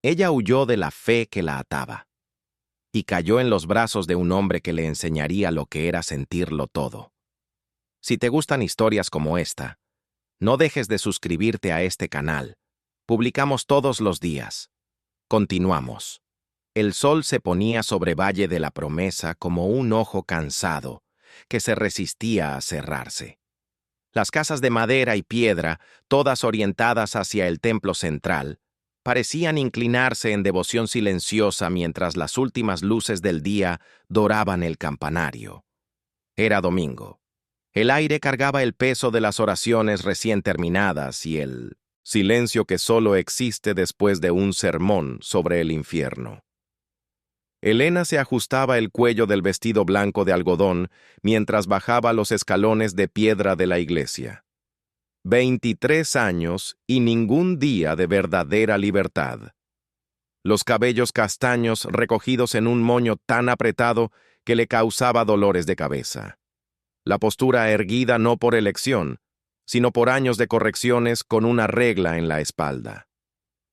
Ella huyó de la fe que la ataba y cayó en los brazos de un hombre que le enseñaría lo que era sentirlo todo. Si te gustan historias como esta, no dejes de suscribirte a este canal. Publicamos todos los días. Continuamos. El sol se ponía sobre Valle de la Promesa como un ojo cansado que se resistía a cerrarse. Las casas de madera y piedra, todas orientadas hacia el templo central, parecían inclinarse en devoción silenciosa mientras las últimas luces del día doraban el campanario. Era domingo. El aire cargaba el peso de las oraciones recién terminadas y el silencio que solo existe después de un sermón sobre el infierno. Elena se ajustaba el cuello del vestido blanco de algodón mientras bajaba los escalones de piedra de la iglesia. 23 años y ningún día de verdadera libertad. Los cabellos castaños recogidos en un moño tan apretado que le causaba dolores de cabeza. La postura erguida no por elección, sino por años de correcciones con una regla en la espalda.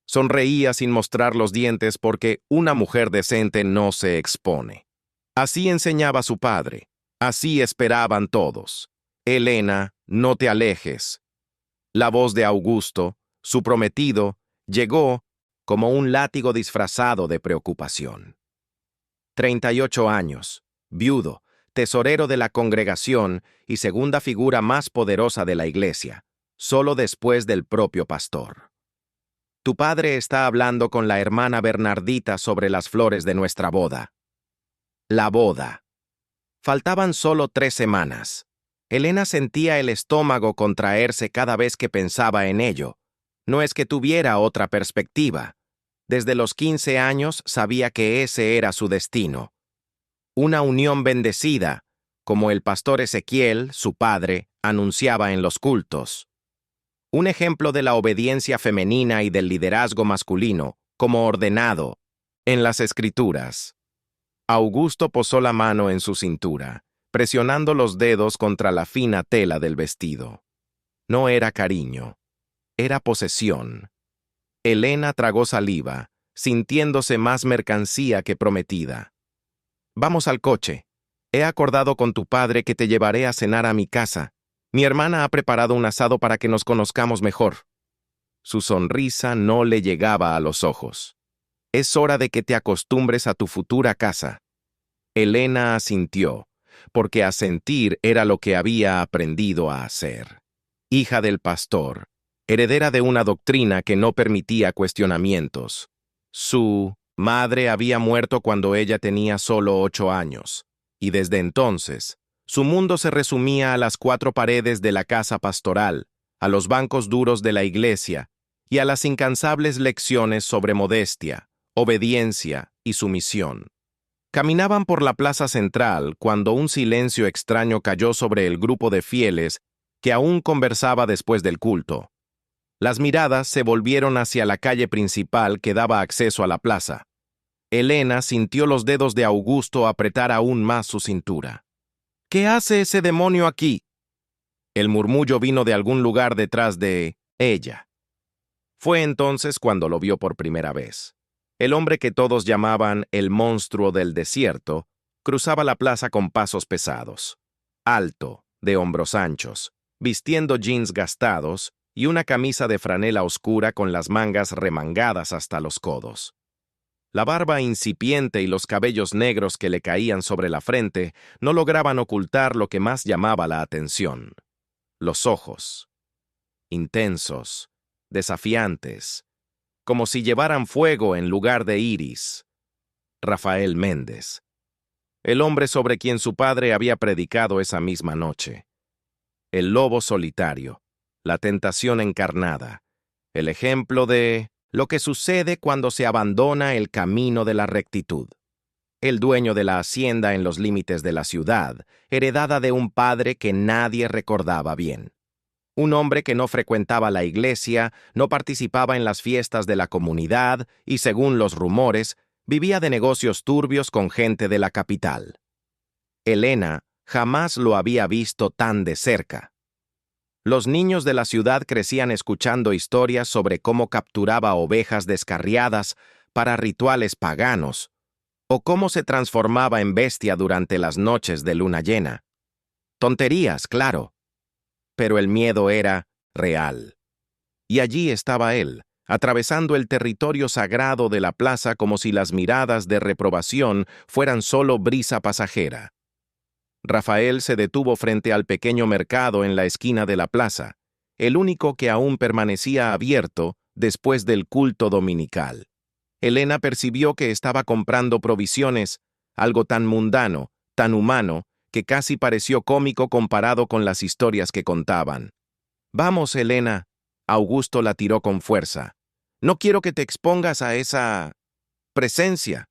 Sonreía sin mostrar los dientes porque una mujer decente no se expone. Así enseñaba su padre, así esperaban todos. Elena, no te alejes. La voz de Augusto, su prometido, llegó como un látigo disfrazado de preocupación. 38 años, viudo, tesorero de la congregación y segunda figura más poderosa de la iglesia, solo después del propio pastor. Tu padre está hablando con la hermana Bernardita sobre las flores de nuestra boda. La boda. Faltaban solo 3 semanas. Elena sentía el estómago contraerse cada vez que pensaba en ello. No es que tuviera otra perspectiva. Desde los 15 años sabía que ese era su destino. Una unión bendecida, como el pastor Ezequiel, su padre, anunciaba en los cultos. Un ejemplo de la obediencia femenina y del liderazgo masculino, como ordenado, en las Escrituras. Augusto posó la mano en su cintura, presionando los dedos contra la fina tela del vestido. No era cariño, era posesión. Elena tragó saliva, sintiéndose más mercancía que prometida. Vamos al coche. He acordado con tu padre que te llevaré a cenar a mi casa. Mi hermana ha preparado un asado para que nos conozcamos mejor. Su sonrisa no le llegaba a los ojos. Es hora de que te acostumbres a tu futura casa. Elena asintió, porque asentir era lo que había aprendido a hacer. Hija del pastor, heredera de una doctrina que no permitía cuestionamientos. Su madre había muerto cuando ella tenía solo 8 años, y desde entonces, su mundo se resumía a las 4 paredes de la casa pastoral, a los bancos duros de la iglesia y a las incansables lecciones sobre modestia, obediencia y sumisión. Caminaban por la plaza central cuando un silencio extraño cayó sobre el grupo de fieles que aún conversaba después del culto. Las miradas se volvieron hacia la calle principal que daba acceso a la plaza. Elena sintió los dedos de Augusto apretar aún más su cintura. ¿Qué hace ese demonio aquí? El murmullo vino de algún lugar detrás de ella. Fue entonces cuando lo vio por primera vez. El hombre que todos llamaban el monstruo del desierto cruzaba la plaza con pasos pesados. Alto, de hombros anchos, vistiendo jeans gastados y una camisa de franela oscura con las mangas remangadas hasta los codos. La barba incipiente y los cabellos negros que le caían sobre la frente no lograban ocultar lo que más llamaba la atención. Los ojos. Intensos, desafiantes, como si llevaran fuego en lugar de iris. Rafael Méndez. El hombre sobre quien su padre había predicado esa misma noche. El lobo solitario, la tentación encarnada, el ejemplo de lo que sucede cuando se abandona el camino de la rectitud. El dueño de la hacienda en los límites de la ciudad, heredada de un padre que nadie recordaba bien. Un hombre que no frecuentaba la iglesia, no participaba en las fiestas de la comunidad y, según los rumores, vivía de negocios turbios con gente de la capital. Elena jamás lo había visto tan de cerca. Los niños de la ciudad crecían escuchando historias sobre cómo capturaba ovejas descarriadas para rituales paganos, o cómo se transformaba en bestia durante las noches de luna llena. Tonterías, claro, pero el miedo era real. Y allí estaba él, atravesando el territorio sagrado de la plaza como si las miradas de reprobación fueran solo brisa pasajera. Rafael se detuvo frente al pequeño mercado en la esquina de la plaza, el único que aún permanecía abierto después del culto dominical. Elena percibió que estaba comprando provisiones, algo tan mundano, tan humano, que casi pareció cómico comparado con las historias que contaban. «Vamos, Elena», Augusto la tiró con fuerza. «No quiero que te expongas a esa presencia».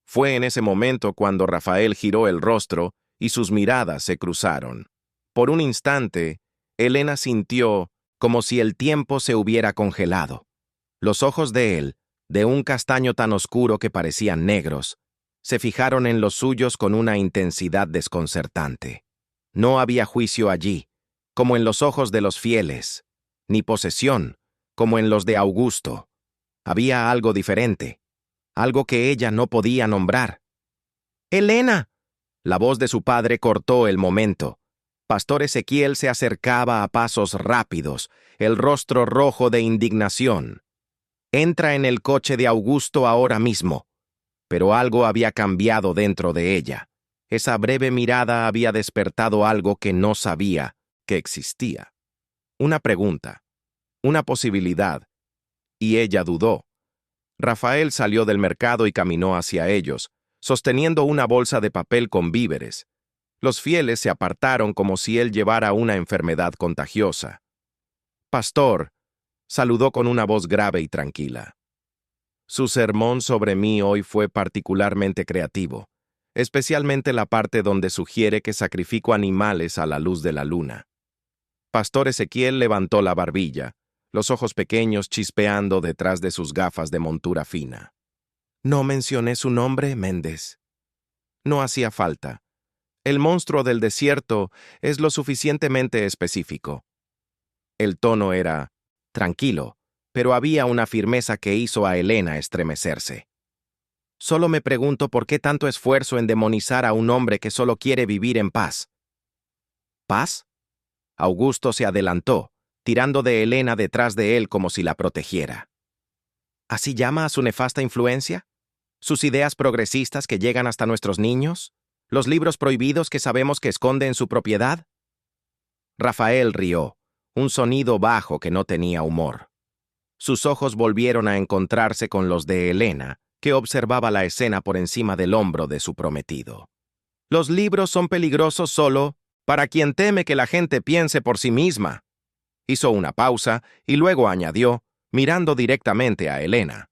Fue en ese momento cuando Rafael giró el rostro y sus miradas se cruzaron. Por un instante, Elena sintió como si el tiempo se hubiera congelado. Los ojos de él, de un castaño tan oscuro que parecían negros, se fijaron en los suyos con una intensidad desconcertante. No había juicio allí, como en los ojos de los fieles, ni posesión, como en los de Augusto. Había algo diferente, algo que ella no podía nombrar. «¡Elena!». La voz de su padre cortó el momento. Pastor Ezequiel se acercaba a pasos rápidos, el rostro rojo de indignación. «Entra en el coche de Augusto ahora mismo». Pero algo había cambiado dentro de ella. Esa breve mirada había despertado algo que no sabía que existía. Una pregunta, una posibilidad, y ella dudó. Rafael salió del mercado y caminó hacia ellos, sosteniendo una bolsa de papel con víveres. Los fieles se apartaron como si él llevara una enfermedad contagiosa. «Pastor», saludó con una voz grave y tranquila. Su sermón sobre mí hoy fue particularmente creativo, especialmente la parte donde sugiere que sacrifico animales a la luz de la luna. Pastor Ezequiel levantó la barbilla, los ojos pequeños chispeando detrás de sus gafas de montura fina. «No mencioné su nombre, Méndez». No hacía falta. El monstruo del desierto es lo suficientemente específico. El tono era tranquilo, pero había una firmeza que hizo a Elena estremecerse. «Solo me pregunto por qué tanto esfuerzo en demonizar a un hombre que solo quiere vivir en paz». «¿Paz?». Augusto se adelantó, tirando de Elena detrás de él como si la protegiera. ¿Así llama a su nefasta influencia? ¿Sus ideas progresistas que llegan hasta nuestros niños? ¿Los libros prohibidos que sabemos que esconde en su propiedad? Rafael rió, un sonido bajo que no tenía humor. Sus ojos volvieron a encontrarse con los de Elena, que observaba la escena por encima del hombro de su prometido. «Los libros son peligrosos solo para quien teme que la gente piense por sí misma». Hizo una pausa y luego añadió, mirando directamente a Elena.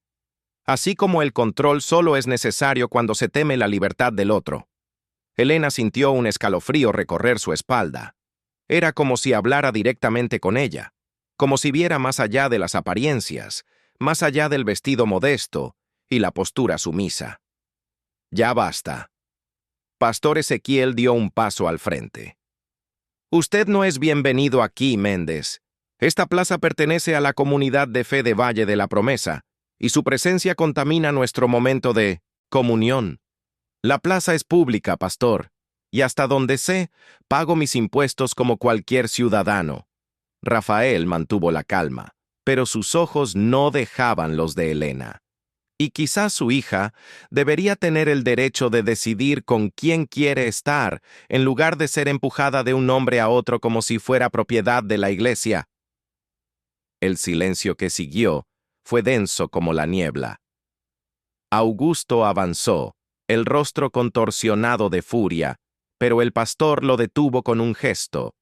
«Así como el control solo es necesario cuando se teme la libertad del otro». Elena sintió un escalofrío recorrer su espalda. Era como si hablara directamente con ella, como si viera más allá de las apariencias, más allá del vestido modesto y la postura sumisa. «Ya basta». Pastor Ezequiel dio un paso al frente. «Usted no es bienvenido aquí, Méndez. Esta plaza pertenece a la comunidad de fe de Valle de la Promesa, y su presencia contamina nuestro momento de comunión. La plaza es pública, pastor, y hasta donde sé, pago mis impuestos como cualquier ciudadano». Rafael mantuvo la calma, pero sus ojos no dejaban los de Elena. Y quizás su hija debería tener el derecho de decidir con quién quiere estar, en lugar de ser empujada de un hombre a otro como si fuera propiedad de la iglesia. El silencio que siguió fue denso como la niebla. Augusto avanzó, el rostro contorsionado de furia, pero el pastor lo detuvo con un gesto.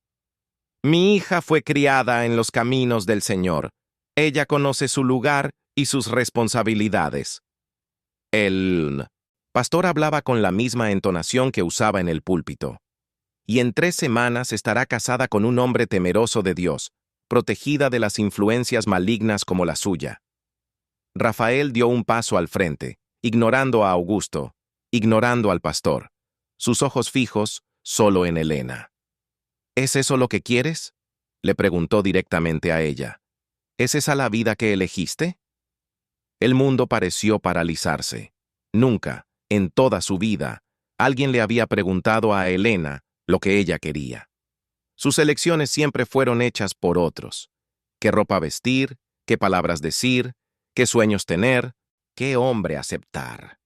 «Mi hija fue criada en los caminos del Señor. Ella conoce su lugar y sus responsabilidades». El pastor hablaba con la misma entonación que usaba en el púlpito. «Y en 3 semanas estará casada con un hombre temeroso de Dios, protegida de las influencias malignas como la suya». Rafael dio un paso al frente, ignorando a Augusto, ignorando al pastor, sus ojos fijos solo en Elena. «¿Es eso lo que quieres?», le preguntó directamente a ella. «¿Es esa la vida que elegiste?». El mundo pareció paralizarse. Nunca, en toda su vida, alguien le había preguntado a Elena lo que ella quería. Sus elecciones siempre fueron hechas por otros. ¿Qué ropa vestir? ¿Qué palabras decir? ¿Qué sueños tener? ¿Qué hombre aceptar?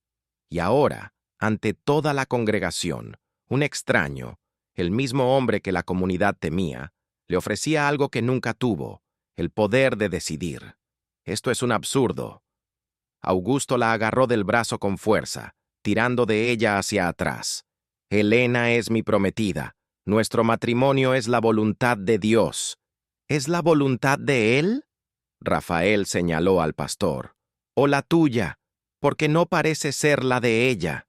Y ahora, ante toda la congregación, un extraño, el mismo hombre que la comunidad temía, le ofrecía algo que nunca tuvo, el poder de decidir. Esto es un absurdo. Augusto la agarró del brazo con fuerza, tirando de ella hacia atrás. Elena es mi prometida. Nuestro matrimonio es la voluntad de Dios. ¿Es la voluntad de él? Rafael señaló al pastor. O la tuya, porque no parece ser la de ella.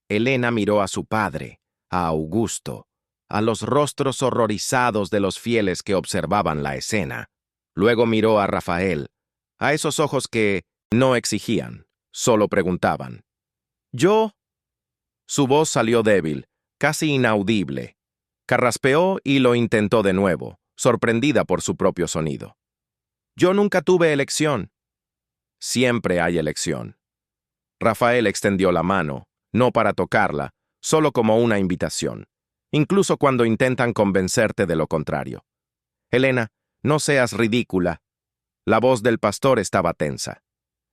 Elena miró a su padre, a Augusto, a los rostros horrorizados de los fieles que observaban la escena. Luego miró a Rafael, a esos ojos que no exigían, solo preguntaban. ¿Yo? Su voz salió débil, casi inaudible. Carraspeó y lo intentó de nuevo, sorprendida por su propio sonido. Yo nunca tuve elección. Siempre hay elección. Rafael extendió la mano, no para tocarla, solo como una invitación, incluso cuando intentan convencerte de lo contrario. Elena, no seas ridícula. La voz del pastor estaba tensa.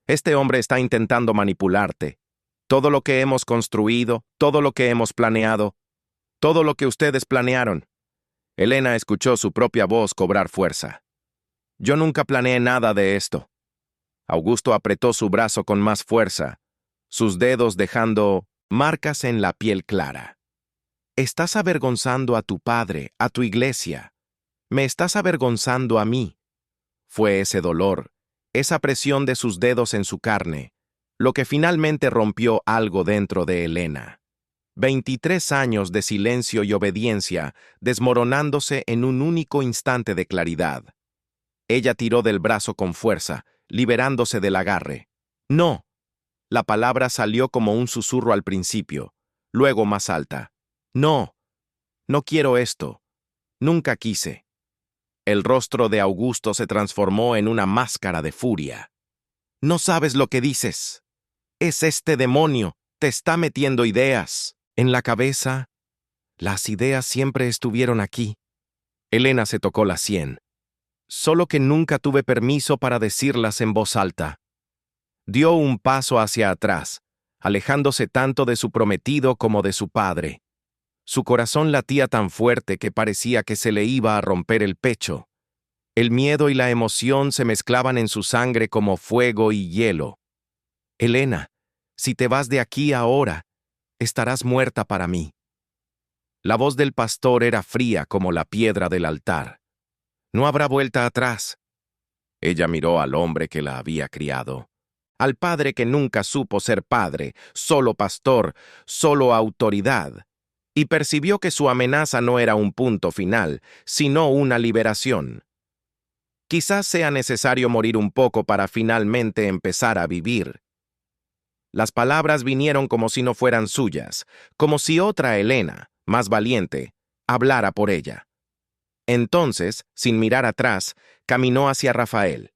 Este hombre está intentando manipularte. Todo lo que hemos construido, todo lo que hemos planeado, todo lo que ustedes planearon. Elena escuchó su propia voz cobrar fuerza. Yo nunca planeé nada de esto. Augusto apretó su brazo con más fuerza, sus dedos dejando marcas en la piel clara. Estás avergonzando a tu padre, a tu iglesia. Me estás avergonzando a mí. Fue ese dolor, esa presión de sus dedos en su carne, lo que finalmente rompió algo dentro de Elena. 23 años de silencio y obediencia desmoronándose en un único instante de claridad. Ella tiró del brazo con fuerza, liberándose del agarre. No. La palabra salió como un susurro al principio, luego más alta. No. No quiero esto. Nunca quise. El rostro de Augusto se transformó en una máscara de furia. No sabes lo que dices. Es este demonio. Te está metiendo ideas en la cabeza. Las ideas siempre estuvieron aquí. Elena se tocó la sien. Solo que nunca tuve permiso para decirlas en voz alta. Dio un paso hacia atrás, alejándose tanto de su prometido como de su padre. Su corazón latía tan fuerte que parecía que se le iba a romper el pecho. El miedo y la emoción se mezclaban en su sangre como fuego y hielo. Elena, si te vas de aquí ahora, estarás muerta para mí. La voz del pastor era fría como la piedra del altar. No habrá vuelta atrás. Ella miró al hombre que la había criado, al padre que nunca supo ser padre, solo pastor, solo autoridad, y percibió que su amenaza no era un punto final, sino una liberación. Quizás sea necesario morir un poco para finalmente empezar a vivir. Las palabras vinieron como si no fueran suyas, como si otra Elena, más valiente, hablara por ella. Entonces, sin mirar atrás, caminó hacia Rafael.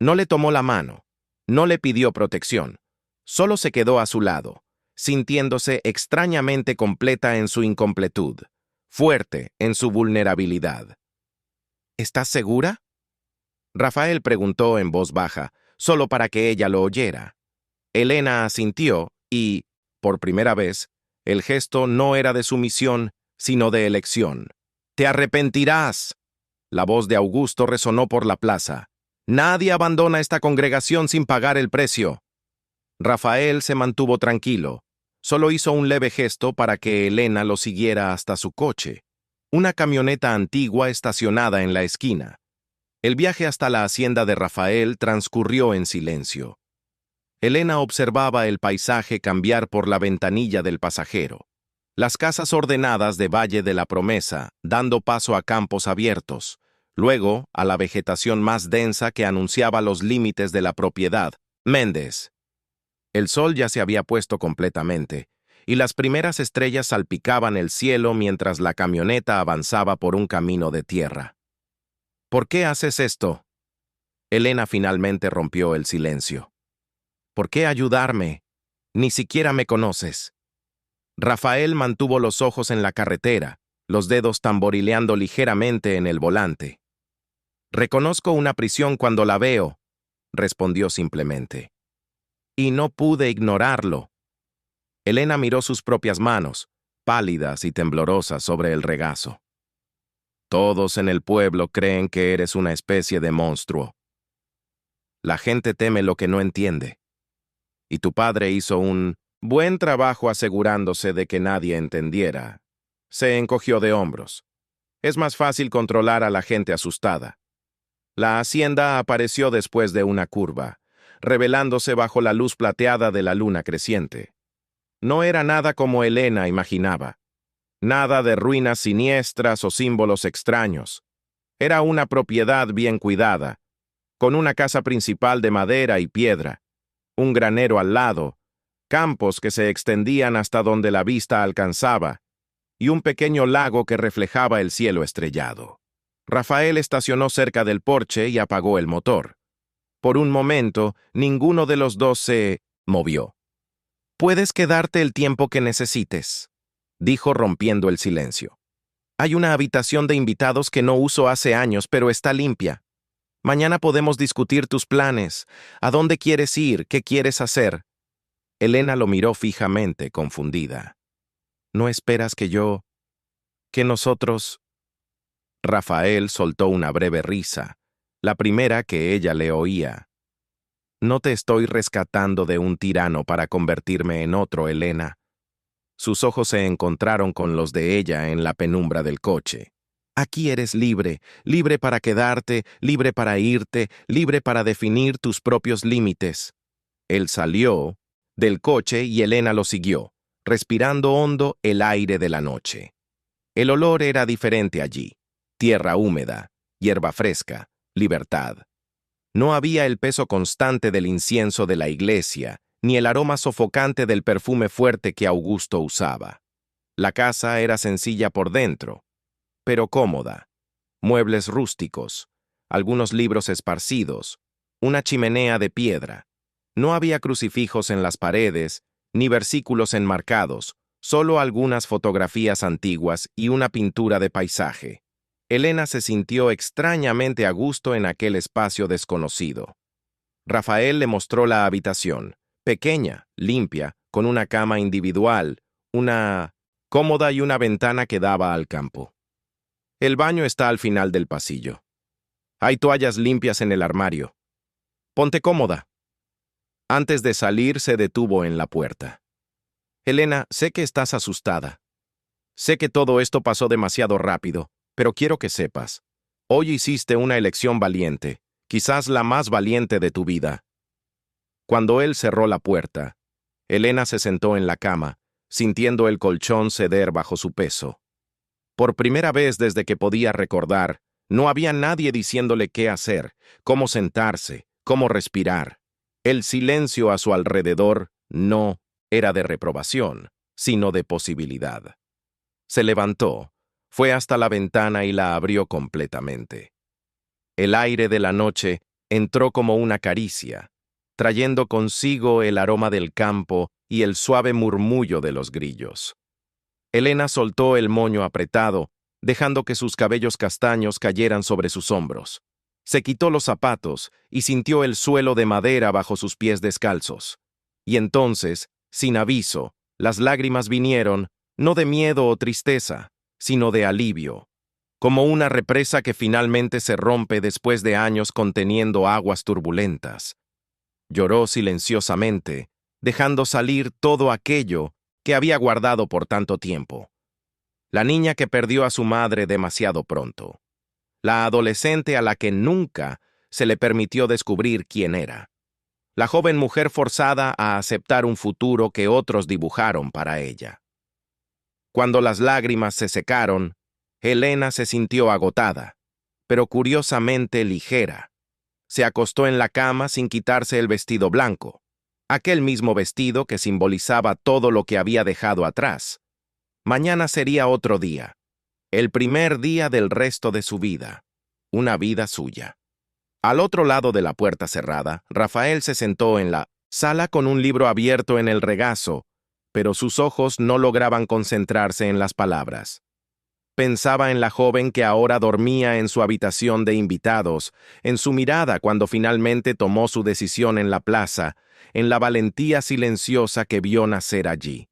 No le tomó la mano, no le pidió protección, solo se quedó a su lado, sintiéndose extrañamente completa en su incompletud, fuerte en su vulnerabilidad. ¿Estás segura? Rafael preguntó en voz baja, solo para que ella lo oyera. Elena asintió y, por primera vez, el gesto no era de sumisión, sino de elección. ¡Te arrepentirás! La voz de Augusto resonó por la plaza. Nadie abandona esta congregación sin pagar el precio. Rafael se mantuvo tranquilo. Solo hizo un leve gesto para que Elena lo siguiera hasta su coche, una camioneta antigua estacionada en la esquina. El viaje hasta la hacienda de Rafael transcurrió en silencio. Elena observaba el paisaje cambiar por la ventanilla del pasajero. Las casas ordenadas de Valle de la Promesa, dando paso a campos abiertos, luego a la vegetación más densa que anunciaba los límites de la propiedad, Méndez. El sol ya se había puesto completamente, y las primeras estrellas salpicaban el cielo mientras la camioneta avanzaba por un camino de tierra. ¿Por qué haces esto? Elena finalmente rompió el silencio. ¿Por qué ayudarme? Ni siquiera me conoces. Rafael mantuvo los ojos en la carretera, los dedos tamborileando ligeramente en el volante. Reconozco una prisión cuando la veo, respondió simplemente. Y no pude ignorarlo. Elena miró sus propias manos, pálidas y temblorosas sobre el regazo. Todos en el pueblo creen que eres una especie de monstruo. La gente teme lo que no entiende. Y tu padre hizo un buen trabajo asegurándose de que nadie entendiera. Se encogió de hombros. Es más fácil controlar a la gente asustada. La hacienda apareció después de una curva, revelándose bajo la luz plateada de la luna creciente. No era nada como Elena imaginaba. Nada de ruinas siniestras o símbolos extraños. Era una propiedad bien cuidada, con una casa principal de madera y piedra, un granero al lado, campos que se extendían hasta donde la vista alcanzaba, y un pequeño lago que reflejaba el cielo estrellado. Rafael estacionó cerca del porche y apagó el motor. Por un momento, ninguno de los dos se movió. «Puedes quedarte el tiempo que necesites», dijo rompiendo el silencio. «Hay una habitación de invitados que no uso hace años, pero está limpia. Mañana podemos discutir tus planes, a dónde quieres ir, qué quieres hacer». Elena lo miró fijamente, confundida. «¿No esperas que nosotros...» Rafael soltó una breve risa, la primera que ella le oía. «No te estoy rescatando de un tirano para convertirme en otro, Elena». Sus ojos se encontraron con los de ella en la penumbra del coche. «Aquí eres libre, libre para quedarte, libre para irte, libre para definir tus propios límites». Él salió del coche y Elena lo siguió, respirando hondo el aire de la noche. El olor era diferente allí. Tierra húmeda, hierba fresca, libertad. No había el peso constante del incienso de la iglesia, ni el aroma sofocante del perfume fuerte que Augusto usaba. La casa era sencilla por dentro, pero cómoda. Muebles rústicos, algunos libros esparcidos, una chimenea de piedra. No había crucifijos en las paredes, ni versículos enmarcados, solo algunas fotografías antiguas y una pintura de paisaje. Elena se sintió extrañamente a gusto en aquel espacio desconocido. Rafael le mostró la habitación, pequeña, limpia, con una cama individual, una cómoda y una ventana que daba al campo. El baño está al final del pasillo. Hay toallas limpias en el armario. Ponte cómoda. Antes de salir se detuvo en la puerta. Elena, sé que estás asustada. Sé que todo esto pasó demasiado rápido, pero quiero que sepas. Hoy hiciste una elección valiente, quizás la más valiente de tu vida. Cuando él cerró la puerta, Elena se sentó en la cama, sintiendo el colchón ceder bajo su peso. Por primera vez desde que podía recordar, no había nadie diciéndole qué hacer, cómo sentarse, cómo respirar. El silencio a su alrededor no era de reprobación, sino de posibilidad. Se levantó, fue hasta la ventana y la abrió completamente. El aire de la noche entró como una caricia, trayendo consigo el aroma del campo y el suave murmullo de los grillos. Elena soltó el moño apretado, dejando que sus cabellos castaños cayeran sobre sus hombros. Se quitó los zapatos y sintió el suelo de madera bajo sus pies descalzos. Y entonces, sin aviso, las lágrimas vinieron, no de miedo o tristeza, sino de alivio, como una represa que finalmente se rompe después de años conteniendo aguas turbulentas. Lloró silenciosamente, dejando salir todo aquello que había guardado por tanto tiempo. La niña que perdió a su madre demasiado pronto. La adolescente a la que nunca se le permitió descubrir quién era. La joven mujer forzada a aceptar un futuro que otros dibujaron para ella. Cuando las lágrimas se secaron, Elena se sintió agotada, pero curiosamente ligera. Se acostó en la cama sin quitarse el vestido blanco, aquel mismo vestido que simbolizaba todo lo que había dejado atrás. Mañana sería otro día, el primer día del resto de su vida, una vida suya. Al otro lado de la puerta cerrada, Rafael se sentó en la Sala con un libro abierto en el regazo, pero sus ojos no lograban concentrarse en las palabras. Pensaba en la joven que ahora dormía en su habitación de invitados, en su mirada cuando finalmente tomó su decisión en la plaza, en la valentía silenciosa que vio nacer allí.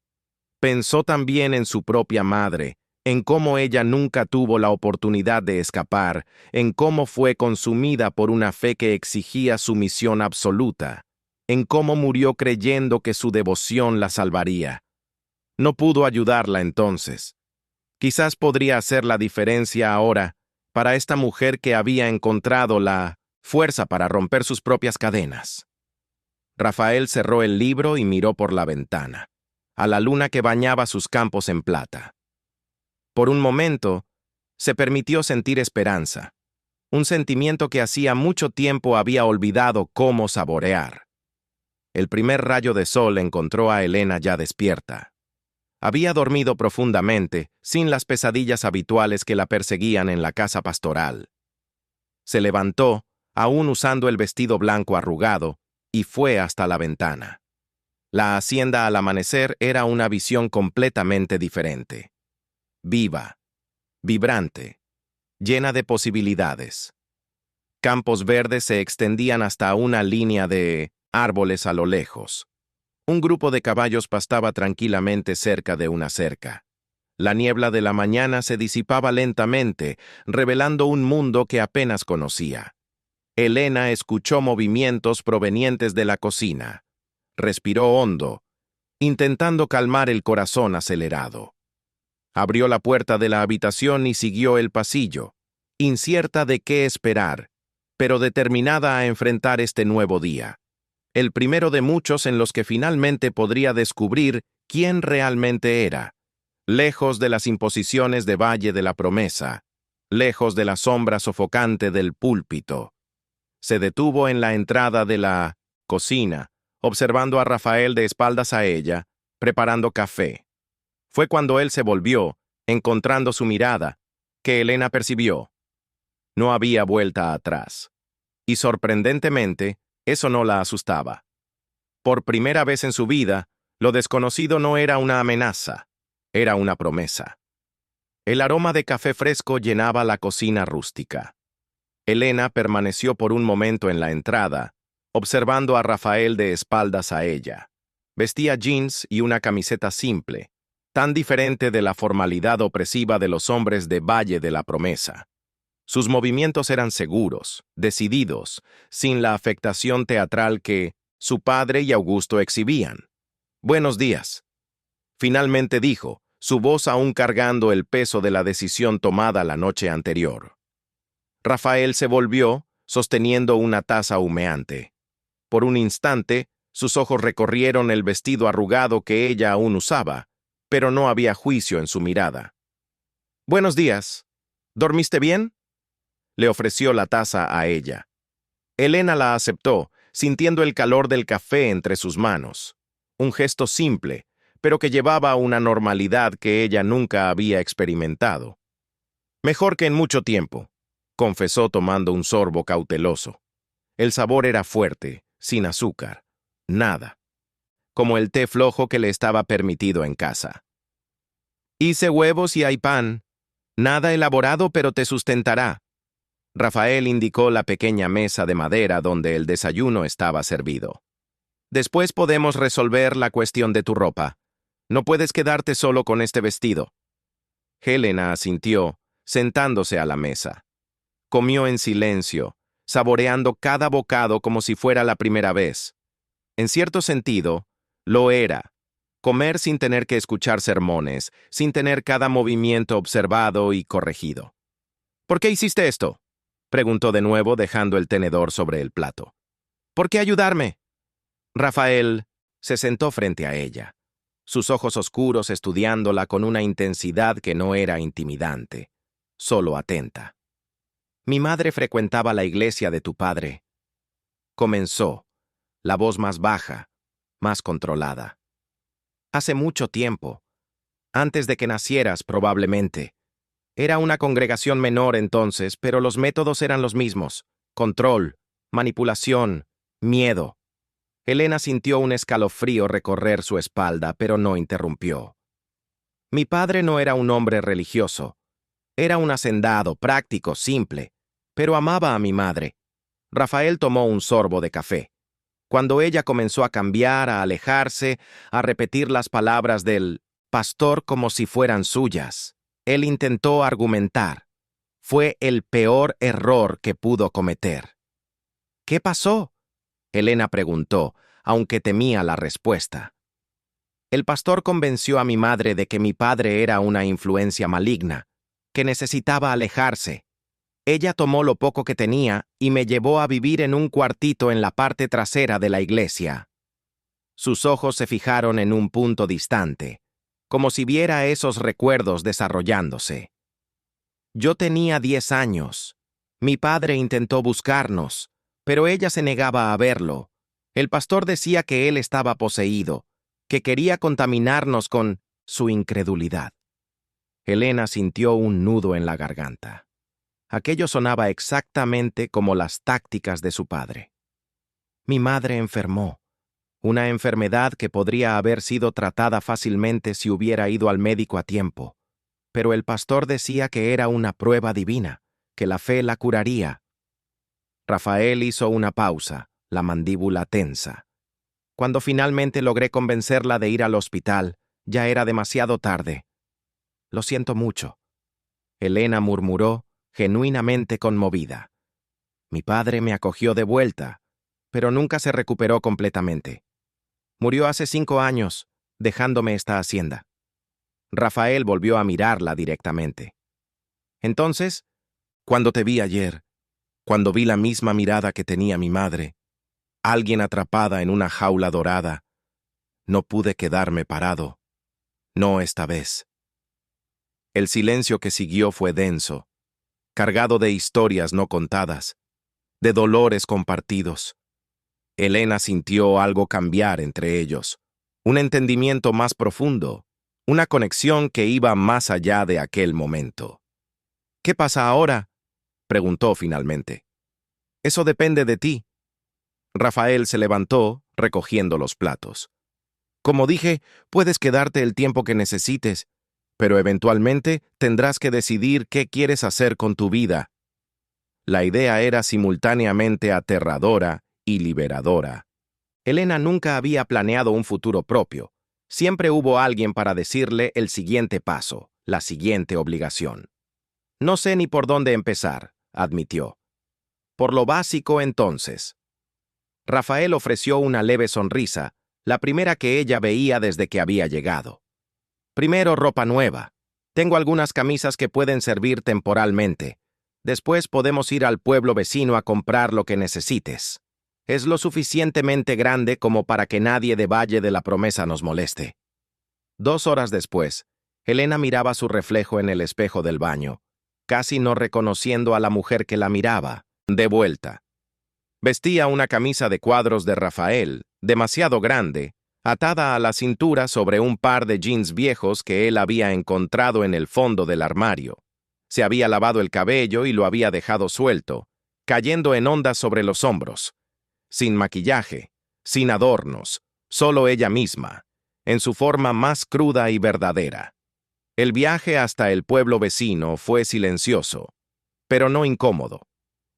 Pensó también en su propia madre, en cómo ella nunca tuvo la oportunidad de escapar, en cómo fue consumida por una fe que exigía sumisión absoluta, en cómo murió creyendo que su devoción la salvaría. No pudo ayudarla entonces. Quizás podría hacer la diferencia ahora para esta mujer que había encontrado la fuerza para romper sus propias cadenas. Rafael cerró el libro y miró por la ventana, a la luna que bañaba sus campos en plata. Por un momento, se permitió sentir esperanza, un sentimiento que hacía mucho tiempo había olvidado cómo saborear. El primer rayo de sol encontró a Elena ya despierta. Había dormido profundamente, sin las pesadillas habituales que la perseguían en la casa pastoral. Se levantó, aún usando el vestido blanco arrugado, y fue hasta la ventana. La hacienda al amanecer era una visión completamente diferente. Viva, vibrante, llena de posibilidades. Campos verdes se extendían hasta una línea de árboles a lo lejos. Un grupo de caballos pastaba tranquilamente cerca de una cerca. La niebla de la mañana se disipaba lentamente, revelando un mundo que apenas conocía. Elena escuchó movimientos provenientes de la cocina. Respiró hondo, intentando calmar el corazón acelerado. Abrió la puerta de la habitación y siguió el pasillo, incierta de qué esperar, pero determinada a enfrentar este nuevo día. El primero de muchos en los que finalmente podría descubrir quién realmente era, lejos de las imposiciones de Valle de la Promesa, lejos de la sombra sofocante del púlpito. Se detuvo en la entrada de la cocina, observando a Rafael de espaldas a ella, preparando café. Fue cuando él se volvió, encontrando su mirada, que Elena percibió. No había vuelta atrás. Y sorprendentemente, eso no la asustaba. Por primera vez en su vida, lo desconocido no era una amenaza, era una promesa. El aroma de café fresco llenaba la cocina rústica. Elena permaneció por un momento en la entrada, observando a Rafael de espaldas a ella. Vestía jeans y una camiseta simple, tan diferente de la formalidad opresiva de los hombres de Valle de la Promesa. Sus movimientos eran seguros, decididos, sin la afectación teatral que su padre y Augusto exhibían. «Buenos días», finalmente dijo, su voz aún cargando el peso de la decisión tomada la noche anterior. Rafael se volvió, sosteniendo una taza humeante. Por un instante, sus ojos recorrieron el vestido arrugado que ella aún usaba, pero no había juicio en su mirada. «Buenos días. ¿Dormiste bien?», le ofreció la taza a ella. Elena la aceptó, sintiendo el calor del café entre sus manos. Un gesto simple, pero que llevaba una normalidad que ella nunca había experimentado. «Mejor que en mucho tiempo», confesó tomando un sorbo cauteloso. El sabor era fuerte, sin azúcar, nada. Como el té flojo que le estaba permitido en casa. «Hice huevos y hay pan. Nada elaborado, pero te sustentará». Rafael indicó la pequeña mesa de madera donde el desayuno estaba servido. «Después podemos resolver la cuestión de tu ropa. No puedes quedarte solo con este vestido». Helena asintió, sentándose a la mesa. Comió en silencio, saboreando cada bocado como si fuera la primera vez. En cierto sentido, lo era. Comer sin tener que escuchar sermones, sin tener cada movimiento observado y corregido. «¿Por qué hiciste esto?», preguntó de nuevo dejando el tenedor sobre el plato. «¿Por qué ayudarme?». Rafael se sentó frente a ella, sus ojos oscuros estudiándola con una intensidad que no era intimidante, solo atenta. «Mi madre frecuentaba la iglesia de tu padre», comenzó, la voz más baja, más controlada. «Hace mucho tiempo, antes de que nacieras probablemente. Era una congregación menor entonces, pero los métodos eran los mismos: control, manipulación, miedo. Elena sintió un escalofrío recorrer su espalda, pero no interrumpió. Mi padre no era un hombre religioso. Era un hacendado, práctico, simple, pero amaba a mi madre. Rafael tomó un sorbo de café. Cuando ella comenzó a cambiar, a alejarse, a repetir las palabras del pastor como si fueran suyas, él intentó argumentar. Fue el peor error que pudo cometer. ¿Qué pasó?, Elena preguntó, aunque temía la respuesta. El pastor convenció a mi madre de que mi padre era una influencia maligna, que necesitaba alejarse. Ella tomó lo poco que tenía y me llevó a vivir en un cuartito en la parte trasera de la iglesia. Sus ojos se fijaron en un punto distante, como si viera esos recuerdos desarrollándose. Yo tenía 10 años. Mi padre intentó buscarnos, pero ella se negaba a verlo. El pastor decía que él estaba poseído, que quería contaminarnos con su incredulidad. Elena sintió un nudo en la garganta. Aquello sonaba exactamente como las tácticas de su padre. Mi madre enfermó, una enfermedad que podría haber sido tratada fácilmente si hubiera ido al médico a tiempo, pero el pastor decía que era una prueba divina, que la fe la curaría. Rafael hizo una pausa, la mandíbula tensa. Cuando finalmente logré convencerla de ir al hospital, ya era demasiado tarde. Lo siento mucho. Elena murmuró, genuinamente conmovida. Mi padre me acogió de vuelta, pero nunca se recuperó completamente. Murió hace 5 años, dejándome esta hacienda. Rafael volvió a mirarla directamente. Entonces, cuando te vi ayer, cuando vi la misma mirada que tenía mi madre, alguien atrapada en una jaula dorada, no pude quedarme parado. No esta vez. El silencio que siguió fue denso, cargado de historias no contadas, de dolores compartidos. Elena sintió algo cambiar entre ellos, un entendimiento más profundo, una conexión que iba más allá de aquel momento. ¿Qué pasa ahora?, preguntó finalmente. Eso depende de ti. Rafael se levantó, recogiendo los platos. Como dije, puedes quedarte el tiempo que necesites, pero eventualmente tendrás que decidir qué quieres hacer con tu vida. La idea era simultáneamente aterradora y liberadora. Elena nunca había planeado un futuro propio. Siempre hubo alguien para decirle el siguiente paso, la siguiente obligación. No sé ni por dónde empezar, admitió. Por lo básico, entonces. Rafael ofreció una leve sonrisa, la primera que ella veía desde que había llegado. Primero, ropa nueva. Tengo algunas camisas que pueden servir temporalmente. Después podemos ir al pueblo vecino a comprar lo que necesites. Es lo suficientemente grande como para que nadie de Valle de la Promesa nos moleste. 2 horas después, Elena miraba su reflejo en el espejo del baño, casi no reconociendo a la mujer que la miraba, de vuelta. Vestía una camisa de cuadros de Rafael, demasiado grande, atada a la cintura sobre un par de jeans viejos que él había encontrado en el fondo del armario. Se había lavado el cabello y lo había dejado suelto, cayendo en ondas sobre los hombros. Sin maquillaje, sin adornos, solo ella misma, en su forma más cruda y verdadera. El viaje hasta el pueblo vecino fue silencioso, pero no incómodo.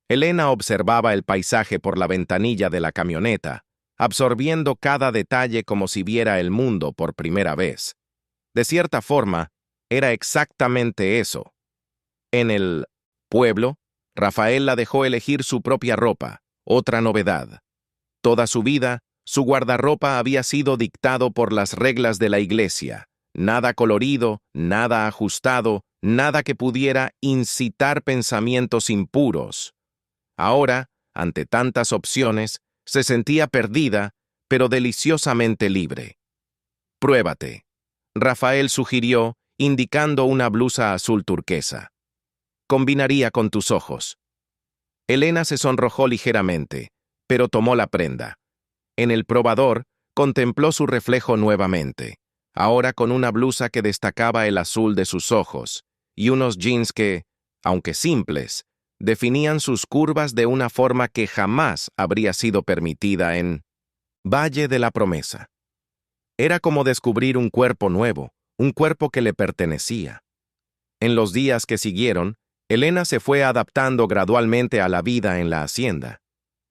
Elena observaba el paisaje por la ventanilla de la camioneta, absorbiendo cada detalle como si viera el mundo por primera vez. De cierta forma, era exactamente eso. En el pueblo, Rafael la dejó elegir su propia ropa, otra novedad. Toda su vida, su guardarropa había sido dictado por las reglas de la iglesia. Nada colorido, nada ajustado, nada que pudiera incitar pensamientos impuros. Ahora, ante tantas opciones, se sentía perdida, pero deliciosamente libre. Pruébate, Rafael sugirió, indicando una blusa azul turquesa. Combinaría con tus ojos. Elena se sonrojó ligeramente, pero tomó la prenda. En el probador, contempló su reflejo nuevamente, ahora con una blusa que destacaba el azul de sus ojos, y unos jeans que, aunque simples, definían sus curvas de una forma que jamás habría sido permitida en Valle de la Promesa. Era como descubrir un cuerpo nuevo, un cuerpo que le pertenecía. En los días que siguieron, Elena se fue adaptando gradualmente a la vida en la hacienda.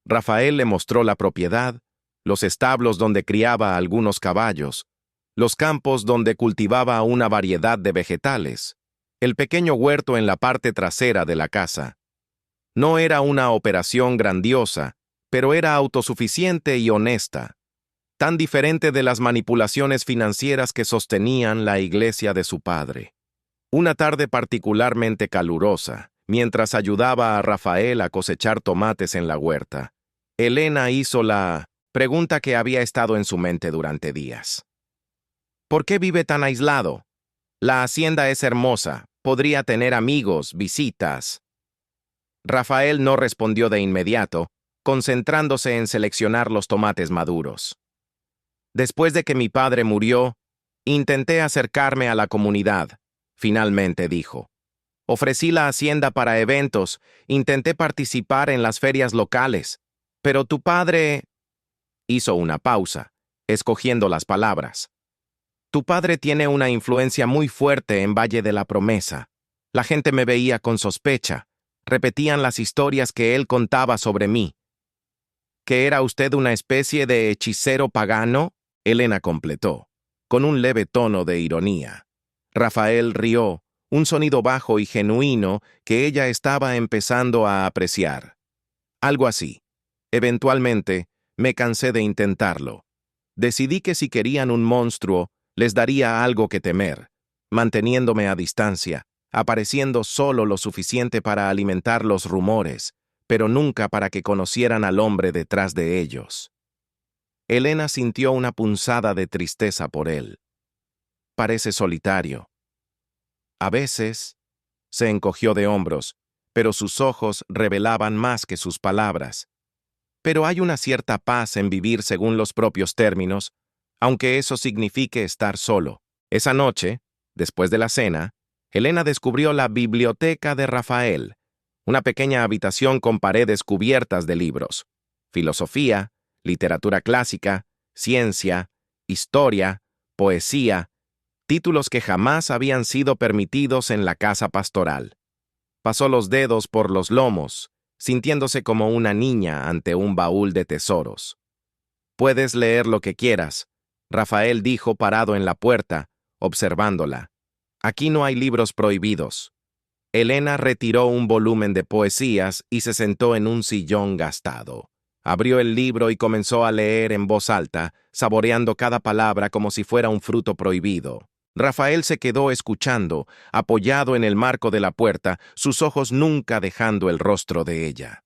Rafael le mostró la propiedad, los establos donde criaba algunos caballos, los campos donde cultivaba una variedad de vegetales, el pequeño huerto en la parte trasera de la casa. No era una operación grandiosa, pero era autosuficiente y honesta, tan diferente de las manipulaciones financieras que sostenían la iglesia de su padre. Una tarde particularmente calurosa, mientras ayudaba a Rafael a cosechar tomates en la huerta, Elena hizo la pregunta que había estado en su mente durante días. ¿Por qué vive tan aislado? La hacienda es hermosa, podría tener amigos, visitas. Rafael no respondió de inmediato, concentrándose en seleccionar los tomates maduros. Después de que mi padre murió, intenté acercarme a la comunidad, finalmente dijo. Ofrecí la hacienda para eventos, intenté participar en las ferias locales, pero tu padre... Hizo una pausa, escogiendo las palabras. Tu padre tiene una influencia muy fuerte en Valle de la Promesa. La gente me veía con sospecha. Repetían las historias que él contaba sobre mí. ¿Que era usted una especie de hechicero pagano? Elena completó, con un leve tono de ironía. Rafael rió, un sonido bajo y genuino que ella estaba empezando a apreciar. Algo así. Eventualmente, me cansé de intentarlo. Decidí que si querían un monstruo, les daría algo que temer, manteniéndome a distancia, apareciendo solo lo suficiente para alimentar los rumores, pero nunca para que conocieran al hombre detrás de ellos. Elena sintió una punzada de tristeza por él. Parece solitario. A veces, se encogió de hombros, pero sus ojos revelaban más que sus palabras. Pero hay una cierta paz en vivir según los propios términos, aunque eso signifique estar solo. Esa noche, después de la cena, Elena descubrió la biblioteca de Rafael, una pequeña habitación con paredes cubiertas de libros. Filosofía, literatura clásica, ciencia, historia, poesía, títulos que jamás habían sido permitidos en la casa pastoral. Pasó los dedos por los lomos, sintiéndose como una niña ante un baúl de tesoros. Puedes leer lo que quieras, Rafael dijo parado en la puerta, observándola. Aquí no hay libros prohibidos. Elena retiró un volumen de poesías y se sentó en un sillón gastado. Abrió el libro y comenzó a leer en voz alta, saboreando cada palabra como si fuera un fruto prohibido. Rafael se quedó escuchando, apoyado en el marco de la puerta, sus ojos nunca dejando el rostro de ella.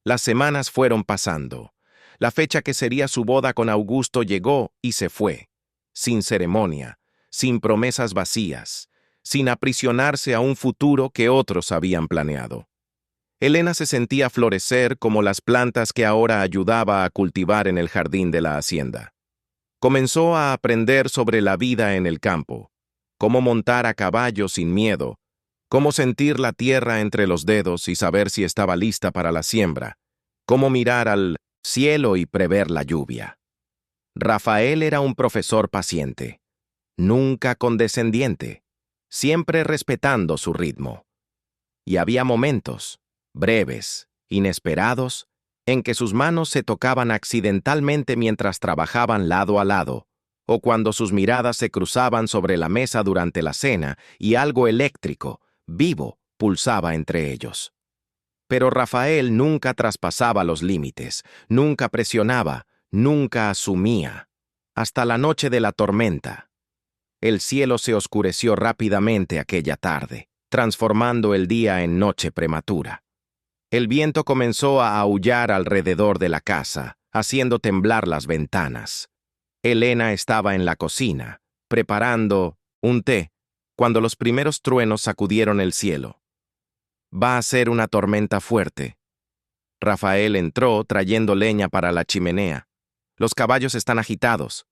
Las semanas fueron pasando. La fecha que sería su boda con Augusto llegó y se fue, sin ceremonia, sin promesas vacías, sin aprisionarse a un futuro que otros habían planeado. Elena se sentía florecer como las plantas que ahora ayudaba a cultivar en el jardín de la hacienda. Comenzó a aprender sobre la vida en el campo, cómo montar a caballo sin miedo, cómo sentir la tierra entre los dedos y saber si estaba lista para la siembra, cómo mirar al cielo y prever la lluvia. Rafael era un profesor paciente, nunca condescendiente, siempre respetando su ritmo. Y había momentos, breves, inesperados, en que sus manos se tocaban accidentalmente mientras trabajaban lado a lado, o cuando sus miradas se cruzaban sobre la mesa durante la cena y algo eléctrico, vivo, pulsaba entre ellos. Pero Rafael nunca traspasaba los límites, nunca presionaba, nunca asumía. Hasta la noche de la tormenta. El cielo se oscureció rápidamente aquella tarde, transformando el día en noche prematura. El viento comenzó a aullar alrededor de la casa, haciendo temblar las ventanas. Elena estaba en la cocina, preparando un té, cuando los primeros truenos sacudieron el cielo. Va a ser una tormenta fuerte. Rafael entró trayendo leña para la chimenea. Los caballos están agitados.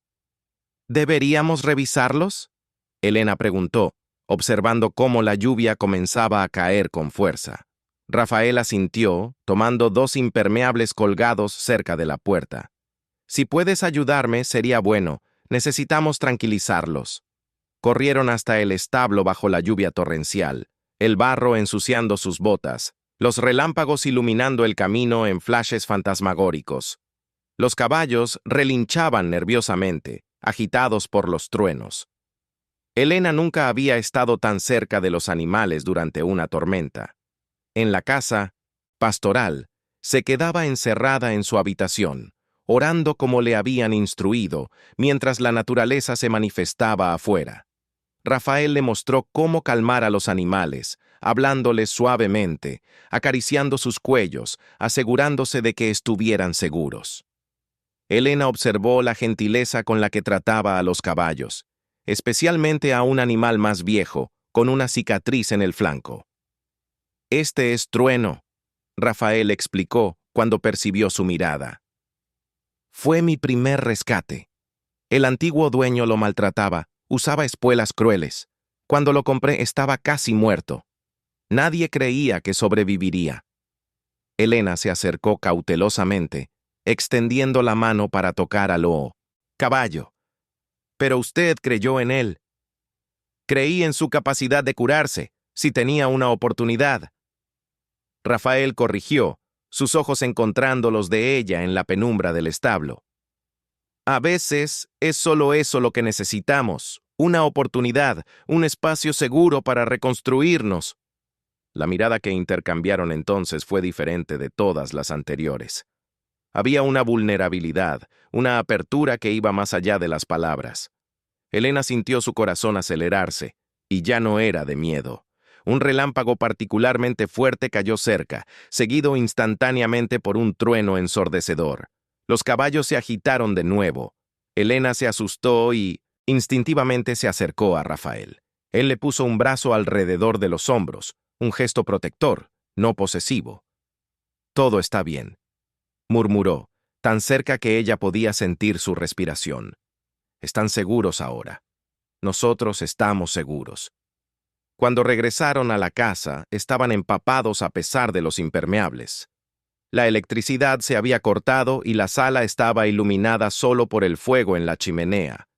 ¿Deberíamos revisarlos? Elena preguntó, observando cómo la lluvia comenzaba a caer con fuerza. Rafael asintió, tomando 2 impermeables colgados cerca de la puerta. Si puedes ayudarme, sería bueno. Necesitamos tranquilizarlos. Corrieron hasta el establo bajo la lluvia torrencial, el barro ensuciando sus botas, los relámpagos iluminando el camino en flashes fantasmagóricos. Los caballos relinchaban nerviosamente, agitados por los truenos. Elena nunca había estado tan cerca de los animales durante una tormenta. En la casa, Pastoral se quedaba encerrada en su habitación, orando como le habían instruido, mientras la naturaleza se manifestaba afuera. Rafael le mostró cómo calmar a los animales, hablándoles suavemente, acariciando sus cuellos, asegurándose de que estuvieran seguros. Elena observó la gentileza con la que trataba a los caballos, especialmente a un animal más viejo, con una cicatriz en el flanco. «Este es Trueno», Rafael explicó cuando percibió su mirada. «Fue mi primer rescate. El antiguo dueño lo maltrataba, usaba espuelas crueles. Cuando lo compré estaba casi muerto. Nadie creía que sobreviviría». Elena se acercó cautelosamente, extendiendo la mano para tocar al caballo. «Pero usted creyó en él». «Creí en su capacidad de curarse, si tenía una oportunidad». Rafael corrigió, sus ojos encontrando los de ella en la penumbra del establo. «A veces es solo eso lo que necesitamos, una oportunidad, un espacio seguro para reconstruirnos». La mirada que intercambiaron entonces fue diferente de todas las anteriores. Había una vulnerabilidad, una apertura que iba más allá de las palabras. Elena sintió su corazón acelerarse, y ya no era de miedo. Un relámpago particularmente fuerte cayó cerca, seguido instantáneamente por un trueno ensordecedor. Los caballos se agitaron de nuevo. Elena se asustó y, instintivamente, se acercó a Rafael. Él le puso un brazo alrededor de los hombros, un gesto protector, no posesivo. «Todo está bien», murmuró, tan cerca que ella podía sentir su respiración. «Están seguros ahora. Nosotros estamos seguros». Cuando regresaron a la casa, estaban empapados a pesar de los impermeables. La electricidad se había cortado y la sala estaba iluminada solo por el fuego en la chimenea.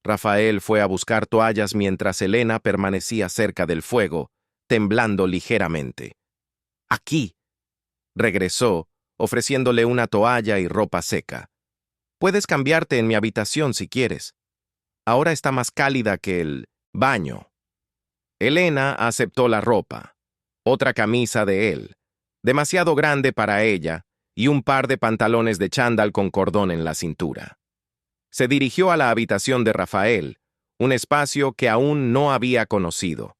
Rafael fue a buscar toallas mientras Elena permanecía cerca del fuego, temblando ligeramente. «Aquí», regresó, ofreciéndole una toalla y ropa seca. «Puedes cambiarte en mi habitación si quieres. Ahora está más cálida que el baño». Elena aceptó la ropa, otra camisa de él, demasiado grande para ella, y un par de pantalones de chándal con cordón en la cintura. Se dirigió a la habitación de Rafael, un espacio que aún no había conocido.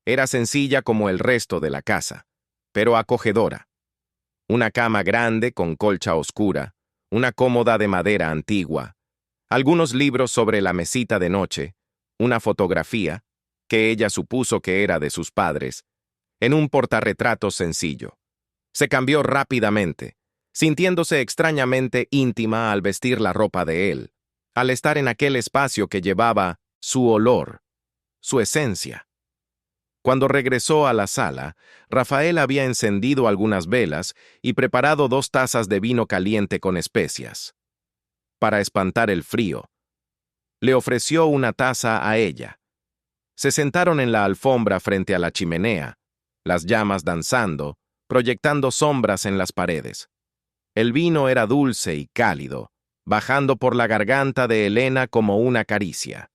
Era sencilla como el resto de la casa, pero acogedora. Una cama grande con colcha oscura, una cómoda de madera antigua, algunos libros sobre la mesita de noche, una fotografía, que ella supuso que era de sus padres, en un portarretratos sencillo. Se cambió rápidamente, sintiéndose extrañamente íntima al vestir la ropa de él, al estar en aquel espacio que llevaba su olor, su esencia. Cuando regresó a la sala, Rafael había encendido algunas velas y preparado 2 tazas de vino caliente con especias. Para espantar el frío, le ofreció una taza a ella. Se sentaron en la alfombra frente a la chimenea, las llamas danzando, proyectando sombras en las paredes. El vino era dulce y cálido, bajando por la garganta de Elena como una caricia.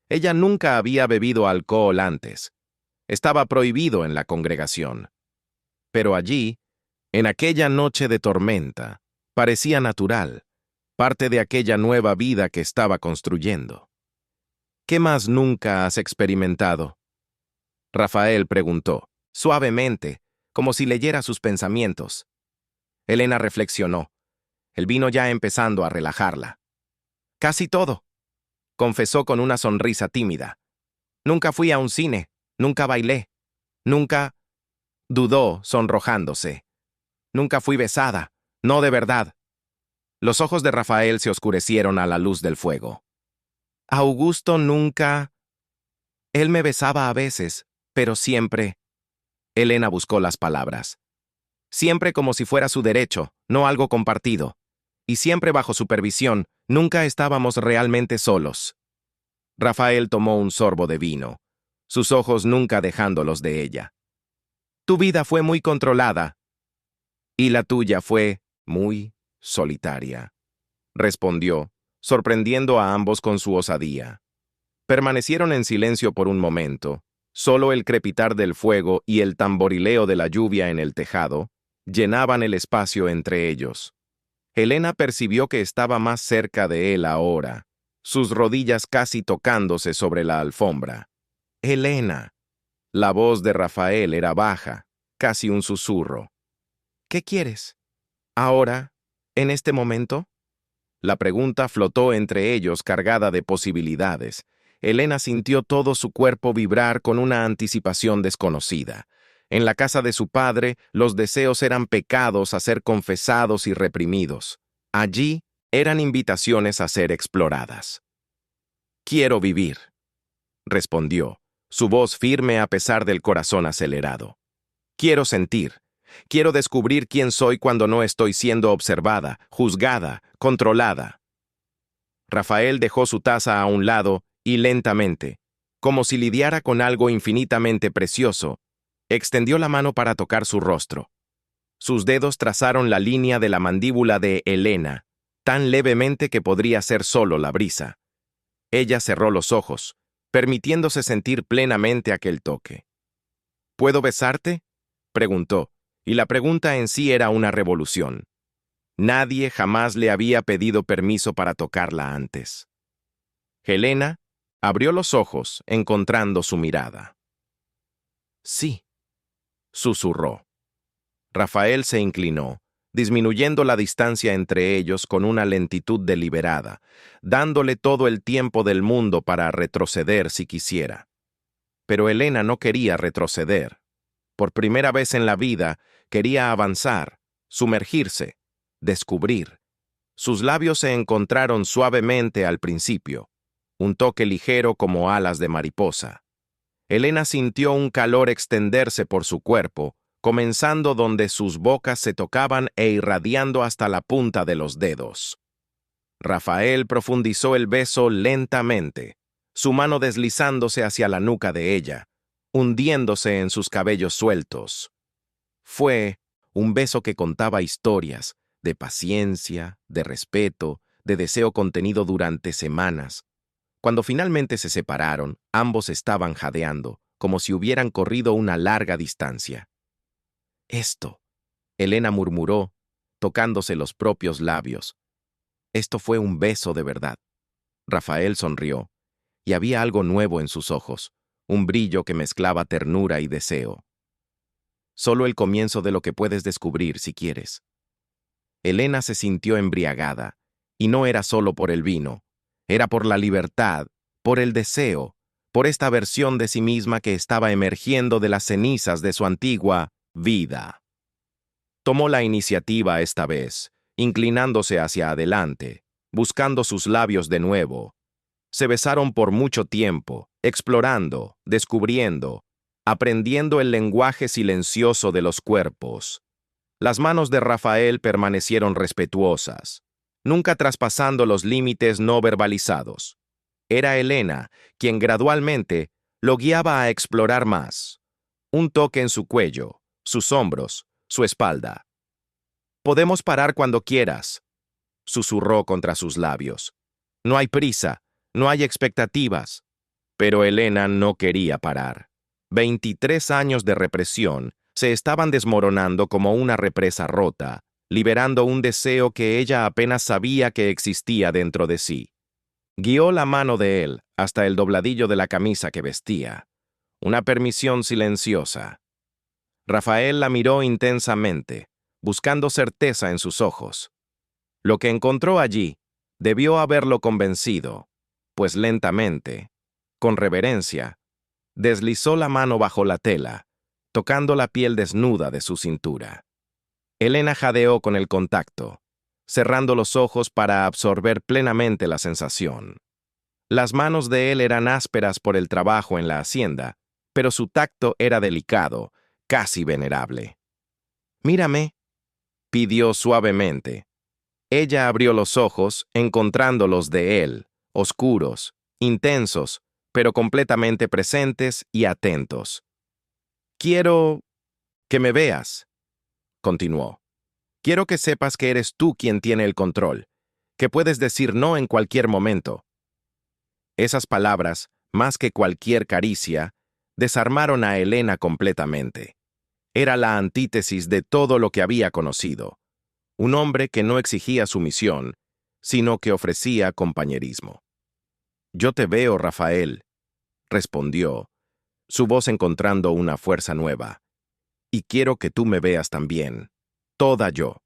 Ella nunca había bebido alcohol antes. Estaba prohibido en la congregación. Pero allí, en aquella noche de tormenta, parecía natural, parte de aquella nueva vida que estaba construyendo. «¿Qué más nunca has experimentado?», Rafael preguntó, suavemente, como si leyera sus pensamientos. Elena reflexionó, el vino ya empezando a relajarla. «Casi todo», confesó con una sonrisa tímida. «Nunca fui a un cine, nunca bailé, nunca…», dudó, sonrojándose. «Nunca fui besada, no de verdad». Los ojos de Rafael se oscurecieron a la luz del fuego. «Augusto nunca…». «Él me besaba a veces, pero siempre…». Elena buscó las palabras. «Siempre como si fuera su derecho, no algo compartido. y siempre bajo supervisión, nunca estábamos realmente solos. Rafael tomó un sorbo de vino, sus ojos nunca dejándolos de ella. Tu vida fue muy controlada, y la tuya fue muy solitaria, respondió, sorprendiendo a ambos con su osadía. Permanecieron en silencio por un momento, solo el crepitar del fuego y el tamborileo de la lluvia en el tejado llenaban el espacio entre ellos. Helena percibió que estaba más cerca de él ahora, sus rodillas casi tocándose sobre la alfombra. Helena. La voz de Rafael era baja, casi un susurro. ¿Qué quieres? ¿Ahora? ¿En este momento? La pregunta flotó entre ellos cargada de posibilidades. Helena sintió todo su cuerpo vibrar con una anticipación desconocida. En la casa de su padre, los deseos eran pecados a ser confesados y reprimidos. Allí, eran invitaciones a ser exploradas. Quiero vivir, respondió, su voz firme a pesar del corazón acelerado. Quiero sentir. Quiero descubrir quién soy cuando no estoy siendo observada, juzgada, controlada. Rafael dejó su taza a un lado y lentamente, como si lidiara con algo infinitamente precioso, extendió la mano para tocar su rostro. Sus dedos trazaron la línea de la mandíbula de Helena, tan levemente que podría ser solo la brisa. Ella cerró los ojos, permitiéndose sentir plenamente aquel toque. ¿Puedo besarte?, preguntó, y la pregunta en sí era una revolución. Nadie jamás le había pedido permiso para tocarla antes. Helena abrió los ojos, encontrando su mirada. Sí, susurró. Rafael se inclinó, disminuyendo la distancia entre ellos con una lentitud deliberada, dándole todo el tiempo del mundo para retroceder si quisiera. Pero Helena no quería retroceder. Por primera vez en la vida, quería avanzar, sumergirse, descubrir. Sus labios se encontraron suavemente al principio, un toque ligero como alas de mariposa. Helena sintió un calor extenderse por su cuerpo, comenzando donde sus bocas se tocaban e irradiando hasta la punta de los dedos. Rafael profundizó el beso lentamente, su mano deslizándose hacia la nuca de ella, hundiéndose en sus cabellos sueltos. Fue un beso que contaba historias, de paciencia, de respeto, de deseo contenido durante semanas. Cuando finalmente se separaron, ambos estaban jadeando, como si hubieran corrido una larga distancia. Esto, Helena murmuró, tocándose los propios labios. Esto fue un beso de verdad. Rafael sonrió, y había algo nuevo en sus ojos, un brillo que mezclaba ternura y deseo. Solo el comienzo de lo que puedes descubrir si quieres. Helena se sintió embriagada, y no era solo por el vino, era por la libertad, por el deseo, por esta versión de sí misma que estaba emergiendo de las cenizas de su antigua vida. Tomó la iniciativa esta vez, inclinándose hacia adelante, buscando sus labios de nuevo. Se besaron por mucho tiempo, explorando, descubriendo, aprendiendo el lenguaje silencioso de los cuerpos. Las manos de Rafael permanecieron respetuosas, nunca traspasando los límites no verbalizados. Era Helena quien gradualmente lo guiaba a explorar más. Un toque en su cuello, sus hombros, su espalda. «Podemos parar cuando quieras», susurró contra sus labios. «No hay prisa, no hay expectativas». Pero Helena no quería parar. 23 años de represión se estaban desmoronando como una represa rota, liberando un deseo que ella apenas sabía que existía dentro de sí. Guió la mano de él hasta el dobladillo de la camisa que vestía. Una permisión silenciosa. Rafael la miró intensamente, buscando certeza en sus ojos. Lo que encontró allí debió haberlo convencido, pues lentamente, con reverencia, deslizó la mano bajo la tela, tocando la piel desnuda de su cintura. Helena jadeó con el contacto, cerrando los ojos para absorber plenamente la sensación. Las manos de él eran ásperas por el trabajo en la hacienda, pero su tacto era delicado, casi venerable. «Mírame», pidió suavemente. Ella abrió los ojos, encontrándolos de él, oscuros, intensos, pero completamente presentes y atentos. «Quiero que me veas», continuó. «Quiero que sepas que eres tú quien tiene el control, que puedes decir no en cualquier momento». Esas palabras, más que cualquier caricia, desarmaron a Elena completamente. Era la antítesis de todo lo que había conocido. Un hombre que no exigía sumisión, sino que ofrecía compañerismo. «Yo te veo, Rafael», respondió, su voz encontrando una fuerza nueva. «Y quiero que tú me veas también, toda yo».